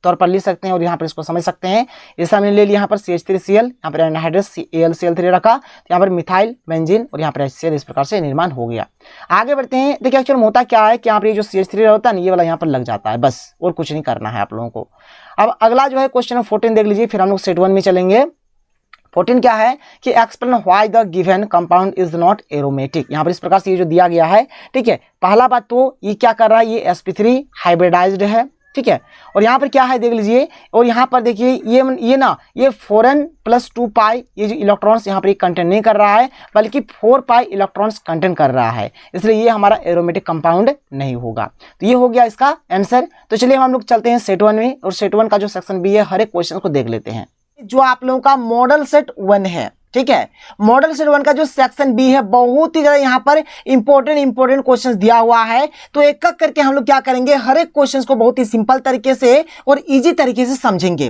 A: तौर पर लिख सकते हैं और यहाँ पर इसको समझ सकते हैं। जैसा मैंने ले लिया यहाँ पर CH3Cl, यहाँ पर एनहाइड्रस AlCl3 रखा, तो यहाँ पर मिथाइल बेंजीन और यहाँ पर HCl इस प्रकार से निर्माण हो गया। आगे बढ़ते हैं। देखिए एक्चुअल में होता क्या है कि यहाँ पर ये जो CH3 होता है ना, ये वाला यहाँ पर लग जाता है, बस और कुछ नहीं करना है आप लोगों को। अब अगला जो है क्वेश्चन नंबर 14 देख लीजिए, फिर हम लोग सेट 1 में चलेंगे। 14 क्या है कि explain why the given compound is not aromatic. यहाँ पर इस प्रकार से ये जो दिया गया है, ठीक है। पहला बात तो ये क्या कर रहा है, ये sp3 हाइब्रिडाइज्ड है, ठीक है। और यहाँ पर क्या है देख लीजिए, और यहाँ पर देखिए ये 4n + 2 पाई ये जो इलेक्ट्रॉन्स यहाँ पर कंटेंट नहीं कर रहा है, बल्कि 4 पाई इलेक्ट्रॉन्स कंटेंट कर रहा है, इसलिए ये हमारा एरोमेटिक कंपाउंड नहीं होगा। तो ये हो गया इसका आंसर। तो चलिए हम लोग चलते हैं सेट 1 में, और सेट 1 का जो सेक्शन बी है हर एक क्वेश्चन को देख लेते हैं। जो आप लोगों का मॉडल सेट 1 है, ठीक है, मॉडल सेट 1 का जो सेक्शन बी है बहुत ही ज्यादा यहाँ पर इंपॉर्टेंट क्वेश्चंस दिया हुआ है। तो एक एक करके हम लोग क्या करेंगे, हर एक क्वेश्चंस को बहुत ही सिंपल तरीके से और इजी तरीके से समझेंगे।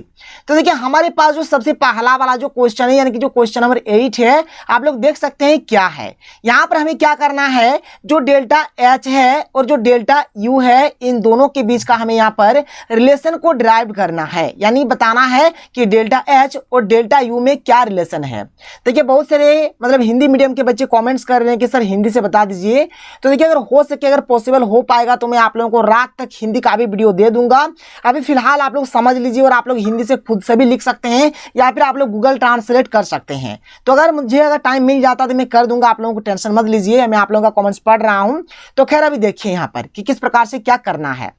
A: तो देखिए हमारे पास जो सबसे पहला वाला जो क्वेश्चन है, यानी कि जो क्वेश्चन नंबर 8 है, आप लोग देख सकते हैं क्या है। यहाँ पर हमें क्या करना है, जो डेल्टा H है और जो डेल्टा U है, इन दोनों के बीच का हमें यहाँ पर रिलेशन को डिराइव करना है, यानी बताना है कि डेल्टा H और डेल्टा U में क्या रिलेशन है। देखिए बहुत सारे मतलब हिंदी मीडियम के बच्चे कमेंट्स कर रहे हैं कि सर हिंदी से बता दीजिए। तो देखिए अगर हो सके, अगर पॉसिबल हो पाएगा तो मैं आप लोगों को रात तक हिंदी का भी वीडियो दे दूंगा। अभी फिलहाल आप लोग समझ लीजिए, और आप लोग हिंदी से खुद से भी लिख सकते हैं या फिर आप लोग गूगल ट्रांसलेट कर सकते हैं। तो अगर टाइम मिल जाता तो मैं कर दूंगा, आप लोगों को टेंशन मत लीजिए, मैं आप लोगों का कमेंट्स पढ़ रहा हूं। तो खैर अभी देखिए यहाँ पर कि किस प्रकार से क्या करना है।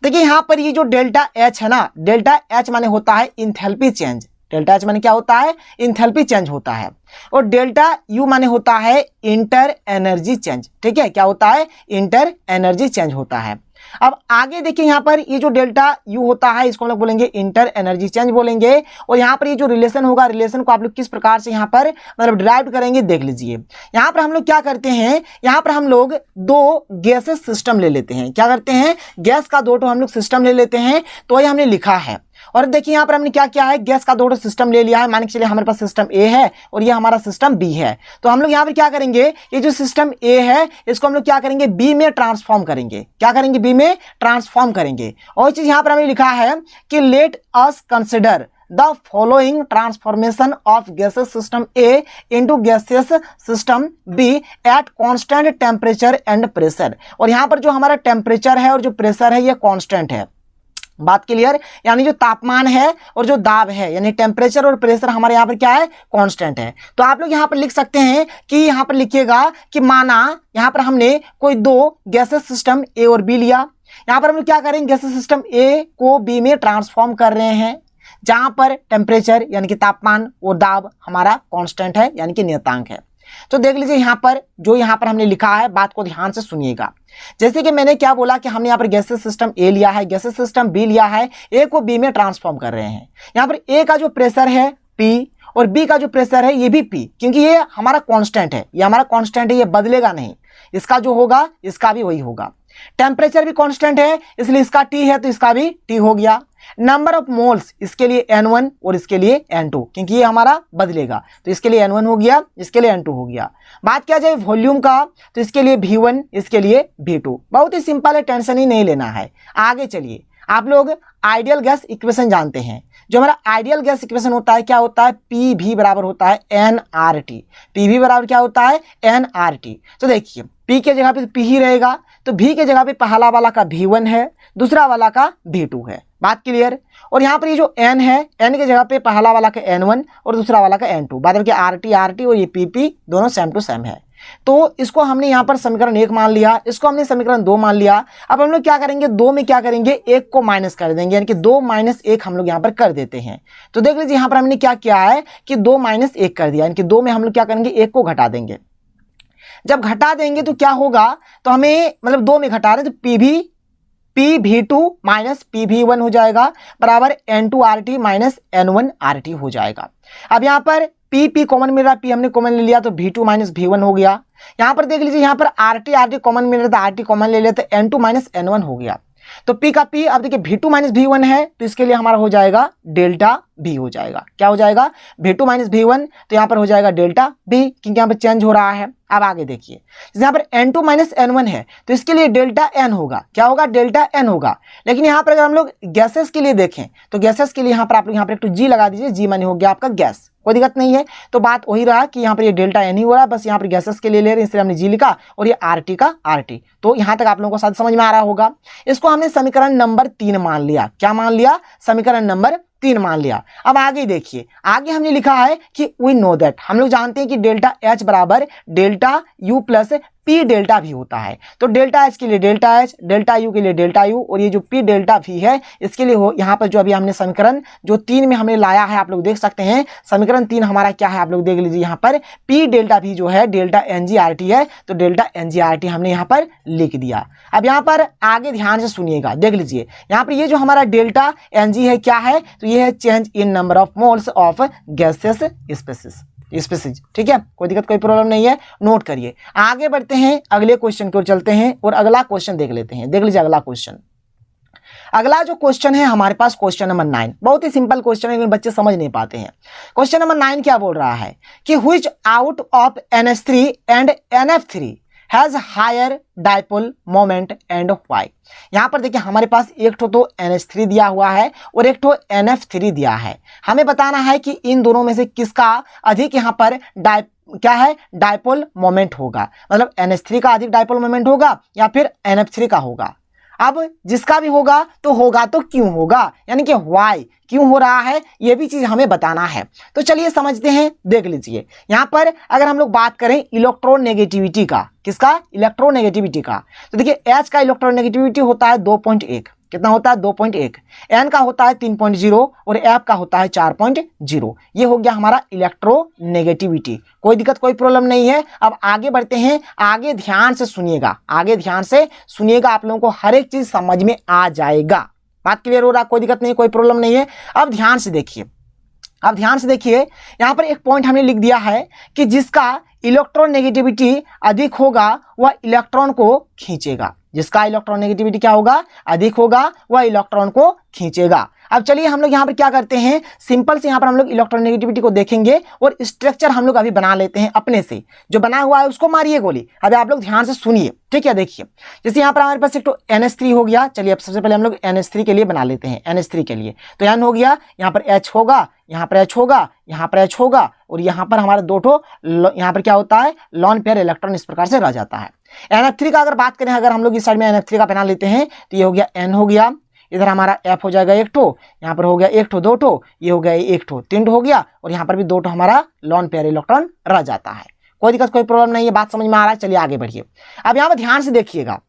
A: देखिए यहाँ पर ये जो डेल्टा H है ना, डेल्टा H माने होता है इंथैल्पी चेंज। डेल्टा H माने क्या होता है, इंथैल्पी चेंज होता है। और डेल्टा U माने होता है इंटर एनर्जी चेंज, ठीक है, क्या होता है, इंटर एनर्जी चेंज होता है। अब आगे देखिए यहाँ पर ये जो डेल्टा U होता है, इसको हम लोग बोलेंगे इंटर एनर्जी चेंज बोलेंगे। और यहाँ पर ये जो रिलेशन होगा, रिलेशन को आप लोग किस प्रकार से यहाँ पर मतलब डिराइव करेंगे देख लीजिए। यहाँ पर हम लोग क्या करते हैं, यहाँ पर हम लोग 2 गैसेस सिस्टम ले लेते हैं। क्या करते हैं, गैस का 2 हम लोग सिस्टम ले लेते हैं। तो ये हमने लिखा है, और देखिए यहाँ पर हमने क्या किया है, गैस का 2 सिस्टम ले लिया है। मान के चलिए हमारे पास सिस्टम ए है और ये हमारा सिस्टम बी है। तो हम लोग यहाँ पर क्या करेंगे, ये जो सिस्टम ए है इसको हम लोग क्या करेंगे, बी में ट्रांसफॉर्म करेंगे। क्या करेंगे, बी में ट्रांसफॉर्म करेंगे। और चीज यहाँ पर हमने लिखा है कि let us consider the following transformation of gases system A into gases system B at constant temperature and pressure. और यहाँ पर जो हमारा टेम्परेचर है और जो प्रेशर है ये कांस्टेंट है। बात क्लियर, यानी जो तापमान है और जो दाब है, यानी टेम्परेचर और प्रेशर हमारे यहाँ पर क्या है, कांस्टेंट है। तो आप लोग यहाँ पर लिख सकते हैं कि यहाँ पर लिखिएगा कि माना यहाँ पर हमने कोई 2 गैसेस सिस्टम ए और बी लिया। यहाँ पर हम लोग क्या करेंगे, गैसेस सिस्टम ए को बी में ट्रांसफॉर्म कर रहे हैं, जहां पर टेम्परेचर यानी कि तापमान और दाब हमारा कांस्टेंट है, यानी कि नियतांक है। तो देख लीजिए यहाँ पर जो यहाँ पर हमने लिखा है, बात को ध्यान से सुनिएगा। जैसे कि मैंने क्या बोला कि हमने यहाँ पर गैसेस सिस्टम ए लिया है, गैसेस सिस्टम बी लिया है, ए को बी में ट्रांसफॉर्म कर रहे हैं। यहाँ पर ए का जो प्रेशर है पी और बी का जो प्रेशर है ये भी पी, क्योंकि ये हमारा कांस्टेंट है, ये हमारा कांस्टेंट है, ये बदलेगा नहीं। इसका जो होगा इसका भी वही होगा। टेम्परेचर भी कांस्टेंट है, इसलिए इसका टी है तो इसका भी टी हो गया। नंबर ऑफ मोल्स इसके लिए N1 और इसके लिए N2, क्योंकि ये हमारा बदलेगा, तो इसके लिए N1 हो गया, इसके लिए N2 हो गया। बात किया जाए वॉल्यूम का, तो इसके लिए V1, इसके लिए V2। बहुत ही सिंपल है, टेंशन ही नहीं लेना है। आगे चलिए, आप लोग आइडियल गैस इक्वेशन जानते हैं। जो हमारा आइडियल गैस इक्वेशन होता है, क्या होता है, PV बराबर होता है nRT। PV बराबर क्या होता है, nRT। तो देखिए P के जगह पे P ही रहेगा, तो V के जगह पे पहला वाला का V1 है, दूसरा वाला का V2 है। बात क्लियर। और यहाँ पर ये जो N है, N के जगह पे पहला वाला का N1 और दूसरा वाला का N2। बात करके RT और ये PP दोनों सेम टू सेम है। तो इसको हमने यहाँ पर समीकरण 1 मान लिया, इसको हमने समीकरण 2 मान लिया। अब हम लोग क्या करेंगे, 2 में क्या करेंगे, 1 को माइनस कर देंगे, यानी कि 2 - 1 हम लोग यहाँ पर कर देते हैं। तो देख लीजिए यहाँ पर हमने क्या किया है कि 2 - 1 कर दिया, यानी कि 2 में हम लोग क्या करेंगे, 1 को घटा देंगे। जब घटा देंगे तो क्या होगा, तो हमें मतलब 2 में घटा रहे तो PV PV2 माइनस PV1 हो जाएगा बराबर N2RT माइनस N1RT हो जाएगा। अब यहाँ पर P कॉमन मिल रहा है, P हमने कॉमन ले लिया तो V2 माइनस V1 हो गया। यहाँ पर देख लीजिए, यहाँ पर RT कॉमन मिल रहा था, RT कॉमन ले लेते N2 माइनस N1 हो गया। तो P का P अब देखिए V2 माइनस V1 है तो इसके लिए हमारा हो जाएगा डेल्टा V हो जाएगा। क्या हो जाएगा? V2 माइनस V1, तो यहाँ पर हो जाएगा डेल्टा V, क्योंकि यहाँ पर चेंज हो रहा है। अब आगे देखिए, यहाँ पर N2 माइनस N1 है तो इसके लिए डेल्टा N होगा। क्या होगा? डेल्टा N होगा। लेकिन यहाँ पर अगर हम लोग गैसेस के लिए देखें तो गैसेस के लिए यहाँ पर आप लोग यहाँ पर एक तो G लगा दीजिए, G माने हो गया आपका गैस, कोई दिक्कत नहीं है। तो बात वही रहा कि यहाँ पर ये डेल्टा N ही हो रहा है, बस यहाँ पर गैसेस के लिए ले रहे हैं इसलिए हमने G लिखा और ये RT का RT। तो यहाँ तक आप लोगों को शायद समझ में आ रहा होगा। इसको हमने समीकरण नंबर 3 मान लिया। क्या मान लिया? समीकरण नंबर 3 मान लिया। अब आगे देखिए, आगे हमने लिखा है कि वी नो दैट, हम लोग जानते हैं कि डेल्टा H बराबर delta U plus P delta V होता है। तो डेल्टा H के लिए डेल्टा H, डेल्टा U के लिए डेल्टा U, और ये जो P डेल्टा V है इसके लिए हो यहाँ पर जो अभी हमने समीकरण जो 3 में हमने लाया है, आप लोग देख सकते हैं समीकरण 3 हमारा क्या है, आप लोग देख लीजिए। यहाँ पर P डेल्टा V जो है डेल्टा NGRT है, तो डेल्टा NGRT हमने यहाँ पर लिख दिया। अब यहाँ पर आगे ध्यान से सुनिएगा, देख लीजिए यहाँ पर ये जो हमारा डेल्टा NG है क्या है, तो ये है change in number of moles of gases species. ठीक है, कोई दिक्कत कोई प्रॉब्लम नहीं है, नोट करिए। आगे बढ़ते हैं, अगले क्वेश्चन की ओर चलते हैं और अगला क्वेश्चन देख लेते हैं। देख लीजिए अगला क्वेश्चन। अगला जो क्वेश्चन है हमारे पास क्वेश्चन नंबर 9, बहुत ही सिंपल क्वेश्चन है लेकिन बच्चे समझ नहीं पाते हैं। क्वेश्चन नंबर 9 क्या बोल रहा है कि which out of NH3 and NF3 has higher dipole moment and why. यहाँ पर देखिए हमारे पास एक तो NH3 दिया हुआ है और एक तो NF3 दिया है। हमें बताना है कि इन दोनों में से किसका अधिक यहाँ पर क्या है, डाइपोल मोमेंट होगा। मतलब NH3 का अधिक डाइपोल मोमेंट होगा या फिर NF3 का होगा। अब जिसका भी होगा तो क्यों होगा, यानी कि व्हाई, क्यों हो रहा है, ये भी चीज हमें बताना है। तो चलिए समझते हैं। देख लीजिए यहाँ पर अगर हम लोग बात करें इलेक्ट्रोनेगेटिविटी का, किसका? इलेक्ट्रोनेगेटिविटी का, तो देखिए H का इलेक्ट्रोनेगेटिविटी होता है 2.1। कितना होता है? 2.1। N का होता है 3.0 और F का होता है 4.0। ये हो गया हमारा इलेक्ट्रोनेगेटिविटी। कोई दिक्कत कोई प्रॉब्लम नहीं है। अब आगे बढ़ते हैं, आगे ध्यान से सुनिएगा, आगे ध्यान से सुनिएगा, आप लोगों को हर एक चीज समझ में आ जाएगा। बात क्लियर हो रहा? कोई दिक्कत नहीं, कोई प्रॉब्लम नहीं है। अब ध्यान से देखिए, अब ध्यान से देखिए, यहाँ पर एक पॉइंट हमने लिख दिया है कि जिसका इलेक्ट्रोनेगेटिविटी अधिक होगा वह इलेक्ट्रॉन को खींचेगा। जिसका इलेक्ट्रोनेगेटिविटी क्या होगा? अधिक होगा, वह इलेक्ट्रॉन को खींचेगा। अब चलिए हम लोग यहाँ पर क्या करते हैं, सिंपल से यहाँ पर हम लोग इलेक्ट्रोनेगेटिविटी को देखेंगे और स्ट्रक्चर हम लोग अभी बना लेते हैं अपने से। जो बना हुआ है उसको मारिए गोली। अभी आप लोग ध्यान से सुनिए, ठीक है। देखिए जैसे यहाँ पर हमारे पास एक तो NH3 हो गया। चलिए अब सबसे पहले हम लोग NH3 के लिए बना लेते हैं। NH3 के लिए तो N हो गया, यहाँ पर H होगा, यहाँ पर H होगा, यहाँ पर H होगा, और यहाँ पर हमारे दो ठो यहाँ पर क्या होता है, लॉन पेयर इलेक्ट्रॉन इस प्रकार से रह जाता है। NF3 का अगर बात करें, अगर हम लोग इस साइड में NF3 का बना लेते हैं तो ये हो गया N हो गया, इधर हमारा F हो जाएगा एक ठो, यहाँ पर हो गया एक ठो, दो ठो, ये हो गया एक ठो, तीन ठो हो गया, और यहाँ पर भी दो ठो हमारा लॉन पेयर इलेक्ट्रॉन रह जाता है। कोई दिक्कत कोई प्रॉब्लम नहीं है, बात समझ में आ रहा है। चलिए आगे बढ़िए। अब यहाँ पर ध्यान से देखिएगा,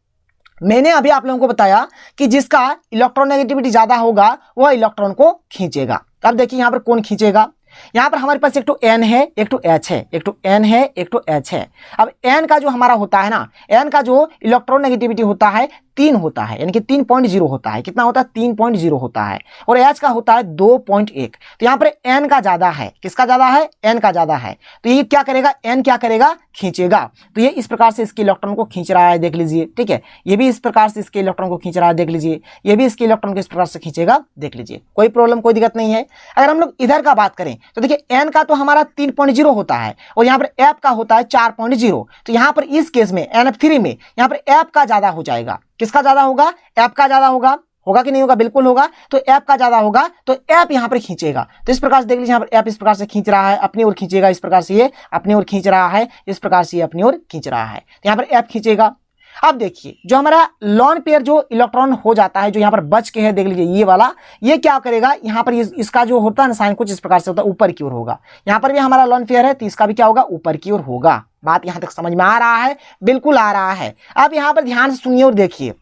A: मैंने अभी आप लोगों को बताया कि जिसका इलेक्ट्रोनेगेटिविटी ज्यादा होगा वह इलेक्ट्रॉन को खींचेगा। अब देखिए यहाँ पर कौन खींचेगा, यहाँ पर हमारे पास एक तो N है, एक तो H है, एक तो N है, एक तो H है। अब N का जो हमारा होता है ना, N का जो इलेक्ट्रोनेगेटिविटी होता है 3 होता है, यानी कि 3.0 होता है। कितना होता है? 3.0 होता है। और H का होता है 2.1। तो यहाँ पर N का ज्यादा है। किसका ज्यादा है? N का ज्यादा है। तो ये क्या करेगा? N क्या करेगा? खींचेगा। तो ये इस प्रकार से इसके इलेक्ट्रॉन को खींच रहा है, देख लीजिए, ठीक है। ये भी इस प्रकार से इसके इलेक्ट्रॉन को खींच रहा है, देख लीजिए। ये भी इसके इलेक्ट्रॉन को इस प्रकार से खींचेगा, देख लीजिए। कोई प्रॉब्लम कोई दिक्कत नहीं है। अगर हम लोग इधर का बात करें तो देखिए N का तो हमारा 3.0 होता है और यहाँ पर F का होता है 4.0। तो यहाँ पर इस केस में NF3 में यहाँ पर F का ज्यादा हो जाएगा। किसका ज्यादा होगा? F का ज्यादा होगा। होगा कि नहीं होगा? बिल्कुल होगा। तो F का ज्यादा होगा तो F यहाँ पर खींचेगा। तो इस प्रकार से देख लीजिए, यहाँ पर F इस प्रकार से खींच रहा है, अपनी ओर खींचेगा, इस प्रकार से ये अपनी ओर खींच रहा है, इस प्रकार से ये अपनी ओर खींच रहा है। तो यहाँ पर F खींचेगा। अब देखिए जो हमारा लॉन पेयर जो इलेक्ट्रॉन हो जाता है, जो यहाँ पर बच के है, देख लीजिए ये वाला, ये क्या करेगा, यहाँ पर इसका जो होता है ना साइन कुछ इस प्रकार से होता है, ऊपर की ओर होगा। यहाँ पर भी हमारा लॉन पेयर है तो इसका भी क्या होगा? ऊपर की ओर होगा। बात यहाँ तक समझ में आ रहा है? बिल्कुल आ रहा है। अब यहाँ पर ध्यान से सुनिए और देखिए,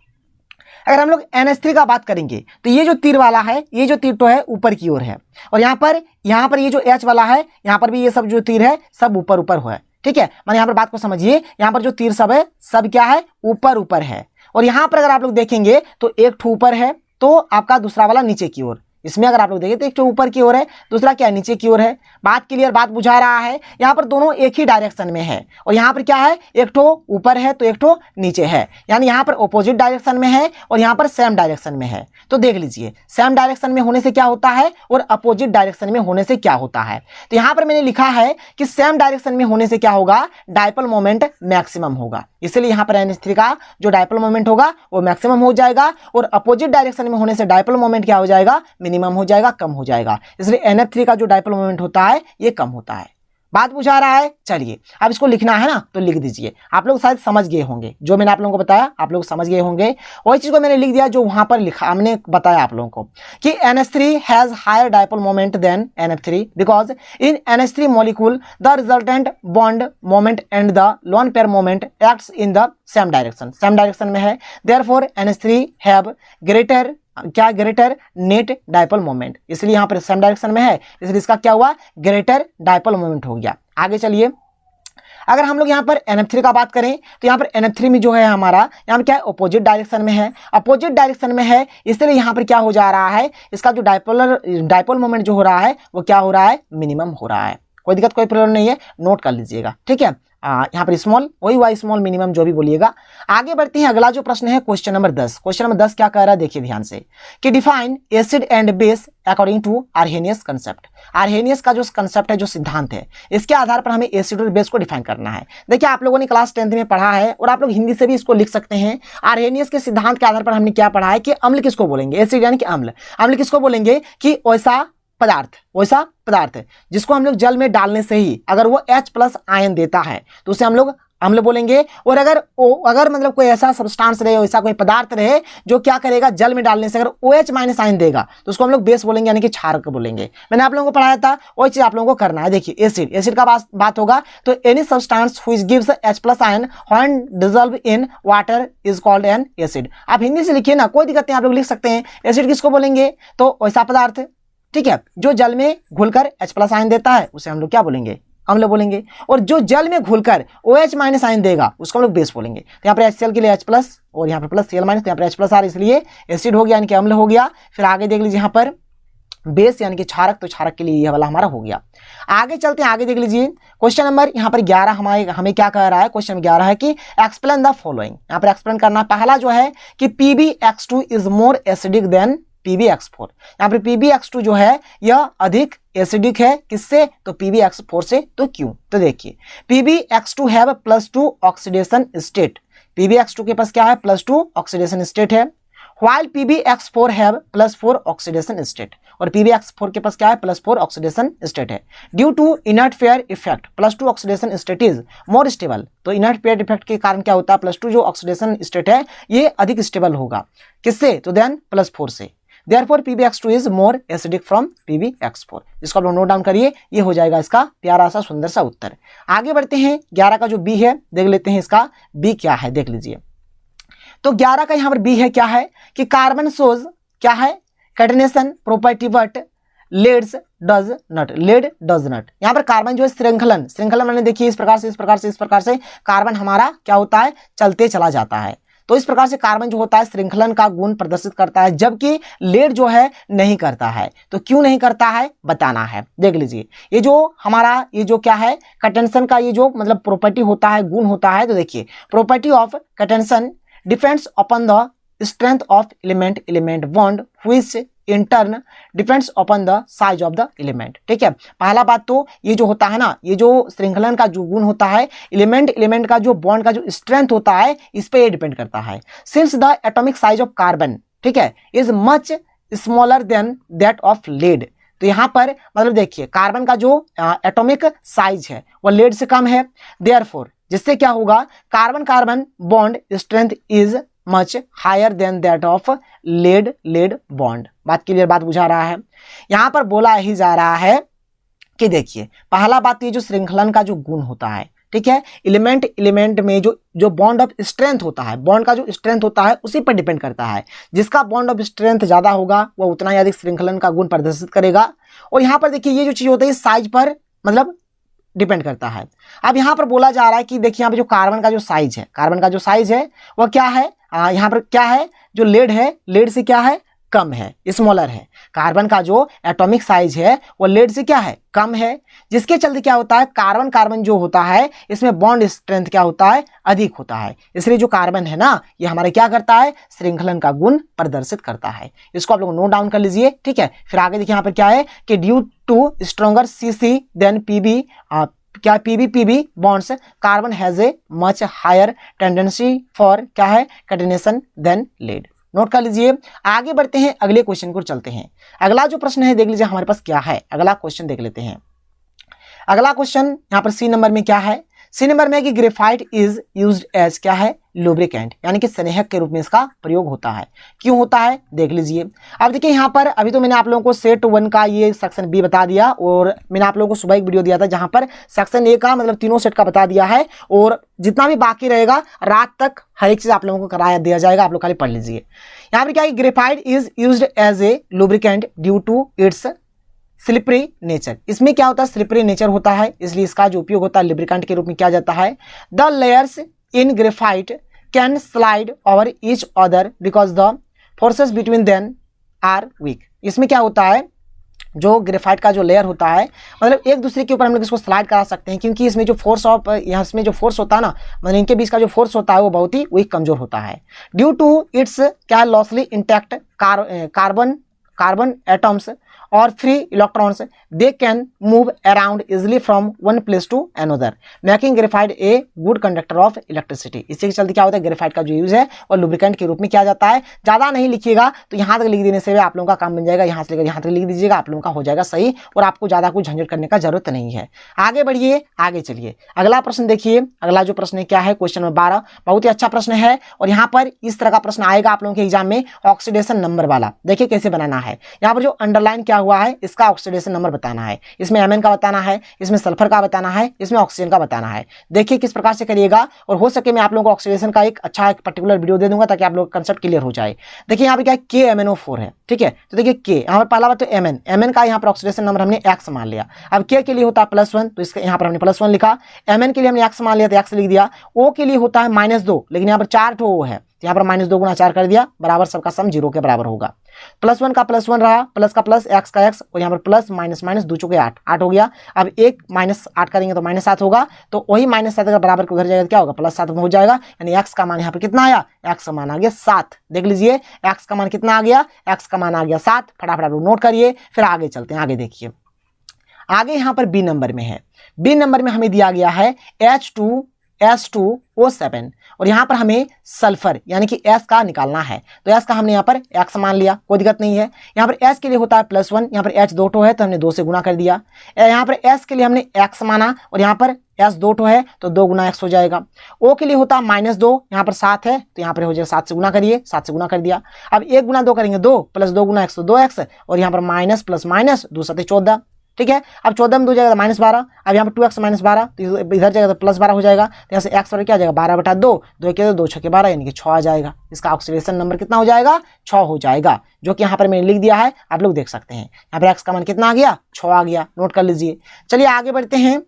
A: अगर हम लोग NH3 का बात करेंगे तो ये जो तीर वाला है, ये जो तीर तो है ऊपर की ओर है, और यहाँ पर ये जो H वाला है, यहाँ पर भी ये सब जो तीर है सब ऊपर ऊपर है, ठीक है। माने यहाँ पर बात को समझिए, यहाँ पर जो तीर सब है सब क्या है? ऊपर ऊपर है। और यहाँ पर अगर आप लोग देखेंगे तो एक ठो ऊपर है तो आपका दूसरा वाला नीचे की ओर। इसमें अगर आप लोग देखें तो एक तो ऊपर की ओर है, दूसरा क्या है नीचे की ओर है। बात क्लियर, बात बुझा रहा है। यहाँ पर दोनों एक ही डायरेक्शन में है और यहाँ पर क्या है, एक तो ऊपर है तो एक तो नीचे है, यानी यहाँ पर ऑपोजिट डायरेक्शन में है और यहाँ पर सेम डायरेक्शन में है। तो देख लीजिए सेम डायरेक्शन में होने से क्या होता है और अपोजिट डायरेक्शन में होने से क्या होता है। तो यहाँ पर मैंने लिखा है कि सेम डायरेक्शन में होने से क्या होगा, डायपोल मोमेंट मैक्सिमम होगा, इसलिए यहाँ पर NH3 का जो डायपोल मोमेंट होगा वो मैक्सिमम हो जाएगा और अपोजिट डायरेक्शन में होने से डायपोल मोमेंट क्या हो जाएगा, मिनिमम हो जाएगा, कम हो जाएगा। इसलिए NF3 का जो डायपोल मोमेंट होता है ये कम होता है। बात बुझा रहा है। चलिए अब इसको लिखना है ना, तो लिख दीजिए। आप लोग शायद समझ गए होंगे, जो मैंने आप लोगों को बताया आप लोग समझ गए होंगे। वही चीज को मैंने लिख दिया जो वहां पर लिखा, हमने बताया आप लोगों को कि NH3 has higher dipole moment than NF3 because in NH3 molecule the resultant bond moment and the lone pair moment acts in the same direction, same direction में है। देयरफॉर NH3 हैव ग्रेटर क्या, ग्रेटर नेट डायपोल मोमेंट, इसलिए यहाँ पर सेम डायरेक्शन में है, इसलिए इसका क्या हुआ, ग्रेटर डायपोल मोमेंट हो गया। आगे चलिए, अगर हम लोग यहाँ पर NF3 का बात करें तो यहाँ पर NF3 में जो है हमारा यहाँ पर क्या है, अपोजिट डायरेक्शन में है, अपोजिट डायरेक्शन में है, इसलिए यहाँ पर क्या हो जा रहा है, इसका जो डायपोल मोमेंट जो हो रहा है वो क्या हो रहा है, मिनिमम हो रहा है। कोई दिक्कत कोई प्रॉब्लम नहीं है, नोट कर लीजिएगा, ठीक है। यहाँ पर स्मॉल वही हुआ, स्मॉल मिनिमम जो भी बोलिएगा। आगे बढ़ते हैं, अगला जो प्रश्न है क्वेश्चन नंबर 10। क्वेश्चन नंबर 10 क्या कह रहा है, देखिए ध्यान से कि define acid and base according to Arrhenius concept. Arrhenius का जो कंसेप्ट है, जो सिद्धांत है, इसके आधार पर हमें एसिड और बेस को डिफाइन करना है। देखिए आप लोगों ने क्लास 10th में पढ़ा है और आप लोग हिंदी से भी इसको लिख सकते हैं। आर्हेनियस के सिद्धांत के आधार पर हमने क्या पढ़ा है कि अम्ल किसको बोलेंगे, एसिड यानी कि अम्ल। अम्ल किसको बोलेंगे कि वैसा पदार्थ जिसको हम लोग जल में डालने से ही अगर वो H+ आयन देता है तो उसे हम लोग अम्ल बोलेंगे। और अगर मतलब कोई ऐसा सब्सटेंस रहे, ऐसा कोई पदार्थ रहे जो क्या करेगा, जल में डालने से अगर OH- आयन देगा तो उसको हम लोग बेस बोलेंगे, यानी कि क्षारक बोलेंगे। मैंने आप लोगों को पढ़ाया था, वही चीज आप लोगों को करना है। देखिए एसिड का बात होगा तो any substance which gives H+ ion when dissolve in water is called an acid. आप हिंदी से लिखिए ना, कोई दिक्कत नहीं, आप लोग लिख सकते हैं। एसिड किसको बोलेंगे, तो वैसा पदार्थ, ठीक है, जो जल में घुलकर H+ आयन देता है उसे हम लोग क्या बोलेंगे, अम्ल बोलेंगे। और जो जल में घुलकर OH- आयन देगा उसको हम लोग बेस बोलेंगे। तो यहाँ पर HCl के लिए H+ और यहाँ पर प्लस Cl-, तो यहाँ पर H+ आ, इसलिए एसिड हो गया, यानी कि अम्ल हो गया। फिर आगे देख लीजिए यहाँ पर बेस यानी कि क्षारक, तो क्षारक के लिए यह वाला हमारा हो गया। आगे चलते हैं, आगे देख लीजिए क्वेश्चन नंबर यहाँ पर 11 हमें क्या कह रहा है, क्वेश्चन 11 है कि एक्सप्लेन द फॉलोइंग। यहाँ पर एक्सप्लेन करना, पहला जो है कि PbX2 is more acidic then PbX4। यहाँ पर PbX2 जो है यह अधिक एसिडिक है, किससे, तो PbX4 से। तो क्यों, तो देखिए PbX2 have +2 oxidation state. PbX2 के पास क्या है, +2 ऑक्सीडेशन स्टेट है, while PbX4 have +4 oxidation state. और PbX4 के पास क्या है, +4 ऑक्सीडेशन स्टेट है। Due to inert pair effect +2 oxidation state is more stable. तो इनर्ट पेयर इफेक्ट के कारण क्या होता है, +2 जो ऑक्सीडेशन स्टेट है ये अधिक स्टेबल होगा, किससे, तो देन +4 से। Therefore PbX2 is more acidic from PbX4। इसको आप लोग नोट डाउन करिए, ये हो जाएगा इसका प्यारा सा सुंदर सा उत्तर। आगे बढ़ते हैं, 11 का जो B है देख लेते हैं, इसका B क्या है देख लीजिए। तो 11 का यहाँ पर B है क्या है कि कार्बन शोज क्या है, catenation property but lead does not. यहाँ पर कार्बन जो है श्रृंखलन मैंने देखिए इस प्रकार से कार्बन हमारा क्या होता है, चलते चला जाता है। तो इस प्रकार से कार्बन जो होता है श्रृंखलन का गुण प्रदर्शित करता है, जबकि लेड जो है नहीं करता है। तो क्यों नहीं करता है बताना है। देख लीजिए ये जो हमारा ये जो क्या है, कैटेनेशन का ये जो मतलब प्रॉपर्टी होता है, गुण होता है। तो देखिए property of catenation depends upon the strength of element bond which in turn depends upon the size of the element. ठीक है, पहला बात तो ये जो होता है ना, ये जो श्रृंखलन का जो गुण होता है, एलिमेंट का जो बॉन्ड का जो स्ट्रेंथ होता है इस पे ये डिपेंड करता है। Since the atomic size of carbon, ठीक है, is much smaller than that of lead. तो यहाँ पर मतलब देखिए कार्बन का जो एटॉमिक साइज है वो लेड से कम है, देयरफॉर जिससे क्या होगा, carbon bond strength is much higher than that of lead bond. बात क्लियर, बात बुझा रहा है। यहां पर बोला ही जा रहा है कि देखिए पहला बात ये जो श्रृंखलन का जो गुण होता है, ठीक है, एलिमेंट में जो बॉन्ड ऑफ स्ट्रेंथ होता है, बॉन्ड का जो स्ट्रेंथ होता है उसी पर डिपेंड करता है। जिसका बॉन्ड ऑफ स्ट्रेंथ ज्यादा होगा वो उतना ही अधिक श्रृंखलन का गुण प्रदर्शित करेगा। और यहाँ पर देखिए ये जो चीज होता है साइज पर मतलब डिपेंड करता है। अब यहाँ पर बोला जा रहा है कि देखिए यहाँ पे जो कार्बन का जो साइज है, कार्बन का जो साइज है वह क्या है, यहाँ पर क्या है, जो लेड है, लेड से क्या है, कम है, स्मॉलर है। कार्बन का जो एटॉमिक साइज है वो लेड से क्या है, कम है, जिसके चलते क्या होता है, कार्बन कार्बन जो होता है इसमें बॉन्ड स्ट्रेंथ क्या होता है, अधिक होता है। इसलिए जो कार्बन है ना ये हमारे क्या करता है, श्रृंखलन का गुण प्रदर्शित करता है। इसको आप लोग नोट डाउन कर लीजिए, ठीक है। फिर आगे देखिए यहाँ पर क्या है कि due to stronger CC than PB, क्या PB bonds, carbon has a much higher tendency for क्या है, कैटेनेशन देन लेड। नोट कर लीजिए। आगे बढ़ते हैं, अगले क्वेश्चन को चलते हैं। अगला जो प्रश्न है देख लीजिए हमारे पास क्या है, अगला क्वेश्चन देख लेते हैं। अगला क्वेश्चन यहाँ पर C नंबर में क्या है, C नंबर में कि ग्रेफाइट इज यूज्ड एज क्या है, लुब्रिकेंट, यानी कि स्नेहक के रूप में इसका प्रयोग होता है। क्यों होता है देख लीजिए। अब देखिए यहाँ पर अभी तो मैंने आप लोगों को सेट 1 का ये सेक्शन B बता दिया, और मैंने आप लोगों को सुबह एक वीडियो दिया था जहां पर सेक्शन A का मतलब तीनों सेट का बता दिया है, और जितना भी बाकी रहेगा रात तक हर एक चीज आप लोगों को कराया दिया जाएगा, आप लोग खाली पढ़ लीजिए। यहाँ पर क्या है, graphite is used as a lubricant due to its slippery nature. इसमें क्या होता है, स्लिपरी नेचर होता है, इसलिए इसका जो उपयोग होता है लुब्रिकेंट के रूप में किया जाता है। The layers in graphite can slide over each other because the forces between them are weak. इसमें क्या होता है, जो ग्रेफाइट का जो लेयर होता है मतलब एक दूसरे के ऊपर हम लोग इसको स्लाइड करा सकते हैं, क्योंकि इसमें जो फोर्स ऑफ यहाँ इसमें जो फोर्स होता है ना, मतलब इनके बीच का जो फोर्स होता है वो बहुत ही वीक कमजोर होता है। ड्यू टू इट्स क्या लॉसली इंटैक्ट कार्बन एटम्स और free electrons, they can move around easily from one place to another, making graphite a good conductor of electricity. इसी के चलते क्या होता है, ग्रेफाइट का जो यूज है और लुब्रिकेंट के रूप में किया जाता है। ज्यादा नहीं लिखिएगा तो यहाँ तक लिख देने से आप लोगों का काम बन जाएगा, यहाँ से लेकर यहाँ तक लिख दीजिएगा, आप लोगों का हो जाएगा सही, और आपको ज्यादा कुछ झंझट करने का जरूरत नहीं है। आगे बढ़िए, आगे चलिए। अगला प्रश्न देखिए, अगला जो प्रश्न है क्या है, क्वेश्चन नंबर 12, बहुत ही अच्छा प्रश्न है, और यहाँ पर इस तरह का प्रश्न आएगा आप लोगों के एग्जाम में, ऑक्सीडेशन नंबर वाला। देखिए कैसे बनाना है, यहाँ पर जो अंडरलाइन क्या हुआ है इसका ऑक्सीडेशन नंबर बताना है, इसमें Mn का बताना है, इसमें सल्फर का बताना है, इसमें ऑक्सीजन का बताना है। देखिए किस प्रकार से करिएगा, और हो सके मैं आप लोगों को ऑक्सीडेशन का एक अच्छा एक पर्टिकुलर वीडियो दे दूंगा ताकि आप लोग कंसेप्ट क्लियर हो जाए। देखिए यहाँ पे क्या KMnO4 है, ठीक है। तो देखिए K यहाँ पर पहला बात तो Mn का यहाँ पर ऑक्सीडेशन नंबर हमने X मान लिया। अब K के लिए होता है +1, तो इसके यहाँ पर हमने +1 लिखा। Mn के लिए हमने X मान लिया तो X लिख दिया। O के लिए होता है -2, लेकिन यहाँ पर 4 ठो O है, यहाँ पर -2 गुना 4 कर दिया, बराबर सबका सम 0 के बराबर होगा। +1 का +1 रहा, प्लस का प्लस, x का x, और यहाँ पर प्लस माइनस माइनस 2 चुके 8 हो गया। अब 1 -8 करेंगे तो -7 होगा, तो वही -7 का बराबर के उधर जाएगा क्या होगा, +7 हो जाएगा। यानी x का मान यहाँ पर कितना आया, x का मान आ गया 7। देख लीजिए x का मान कितना आ गया, x का मान आ गया 7। फटाफट नोट करिए, फिर आगे चलते हैं। आगे देखिए, आगे यहाँ पर B नंबर में है, B नंबर में हमें दिया गया है H2S2O7, और यहाँ पर हमें सल्फर यानी कि S का निकालना है। तो S का हमने यहाँ पर X मान लिया, कोई दिक्कत नहीं है। यहाँ पर S के लिए होता है +1, यहाँ पर H 2 ठो है तो हमने 2 से गुना कर दिया। यहाँ पर S के लिए हमने X माना, और यहाँ पर S 2 ठो है तो 2 गुना X हो जाएगा। O के लिए होता है -2, यहाँ पर 7 है तो यहाँ पर हो जाएगा 7 से गुना करिए, 7 से गुना कर दिया। अब 1 गुना 2 करेंगे 2, प्लस 2 गुना X तो 2X, और यहाँ पर माइनस प्लस माइनस 2 7 14, ठीक है। अब 14 में 2 जाएगा तो -12, अब यहाँ पर 2x -12, तो इधर जाएगा तो +12 हो जाएगा। तो यहाँ से x पर क्या आ जाएगा 12/2, 2 के 2 6 के 12 यानी कि 6 आ जाएगा। इसका ऑक्सीडेशन नंबर कितना हो जाएगा, 6 हो जाएगा, जो कि यहाँ पर मैंने लिख दिया है, आप लोग देख सकते हैं। यहाँ पर x का मान कितना आ गया, 6 आ गया, नोट कर लीजिए। चलिए आगे बढ़ते हैं।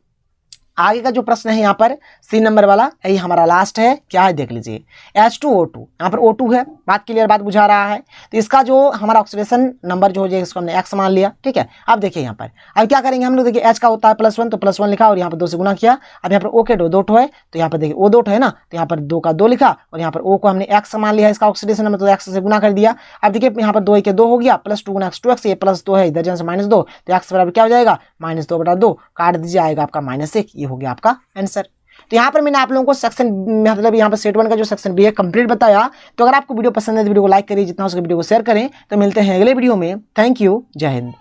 A: आगे का जो प्रश्न है यहाँ पर C नंबर वाला, यही हमारा लास्ट है, क्या है देख लीजिए। H2O2, यहाँ पर O2 है, बात क्लियर, बात बुझा रहा है। तो इसका जो हमारा ऑक्सीडेशन नंबर जो हो जाएगा इसको हमने X मान लिया, ठीक है। अब देखिए यहाँ पर अब क्या करेंगे हम लोग, देखिए H का होता है +1, तो +1 लिखा और यहाँ पर 2 से गुना किया। अब यहाँ पर O के 2 ठो है, तो यहाँ पर देखिए O 2 ठो है ना, तो यहाँ पर 2 का 2 लिखा, और यहाँ पर O को हमने X मान लिया, इसका ऑक्सीडेशन नंबर, तो X से गुना कर दिया। अब देखिए यहाँ पर 2 के 2 हो गया, +2 गुना X 2X, ये +2 है, इधर जन से -2, तो X बराबर क्या हो जाएगा, -2/2, काट दीजिए, आएगा आपका -1। ये हो गया आपका आंसर। तो यहाँ पर मैंने आप लोगों को सेक्शन मतलब यहाँ पर सेट 1 का जो सेक्शन B है कंप्लीट बताया। तो अगर आपको वीडियो पसंद है तो वीडियो को लाइक करिए, जितना हो सके वीडियो को शेयर करें। तो मिलते हैं अगले वीडियो में। थैंक यू, जय हिंद।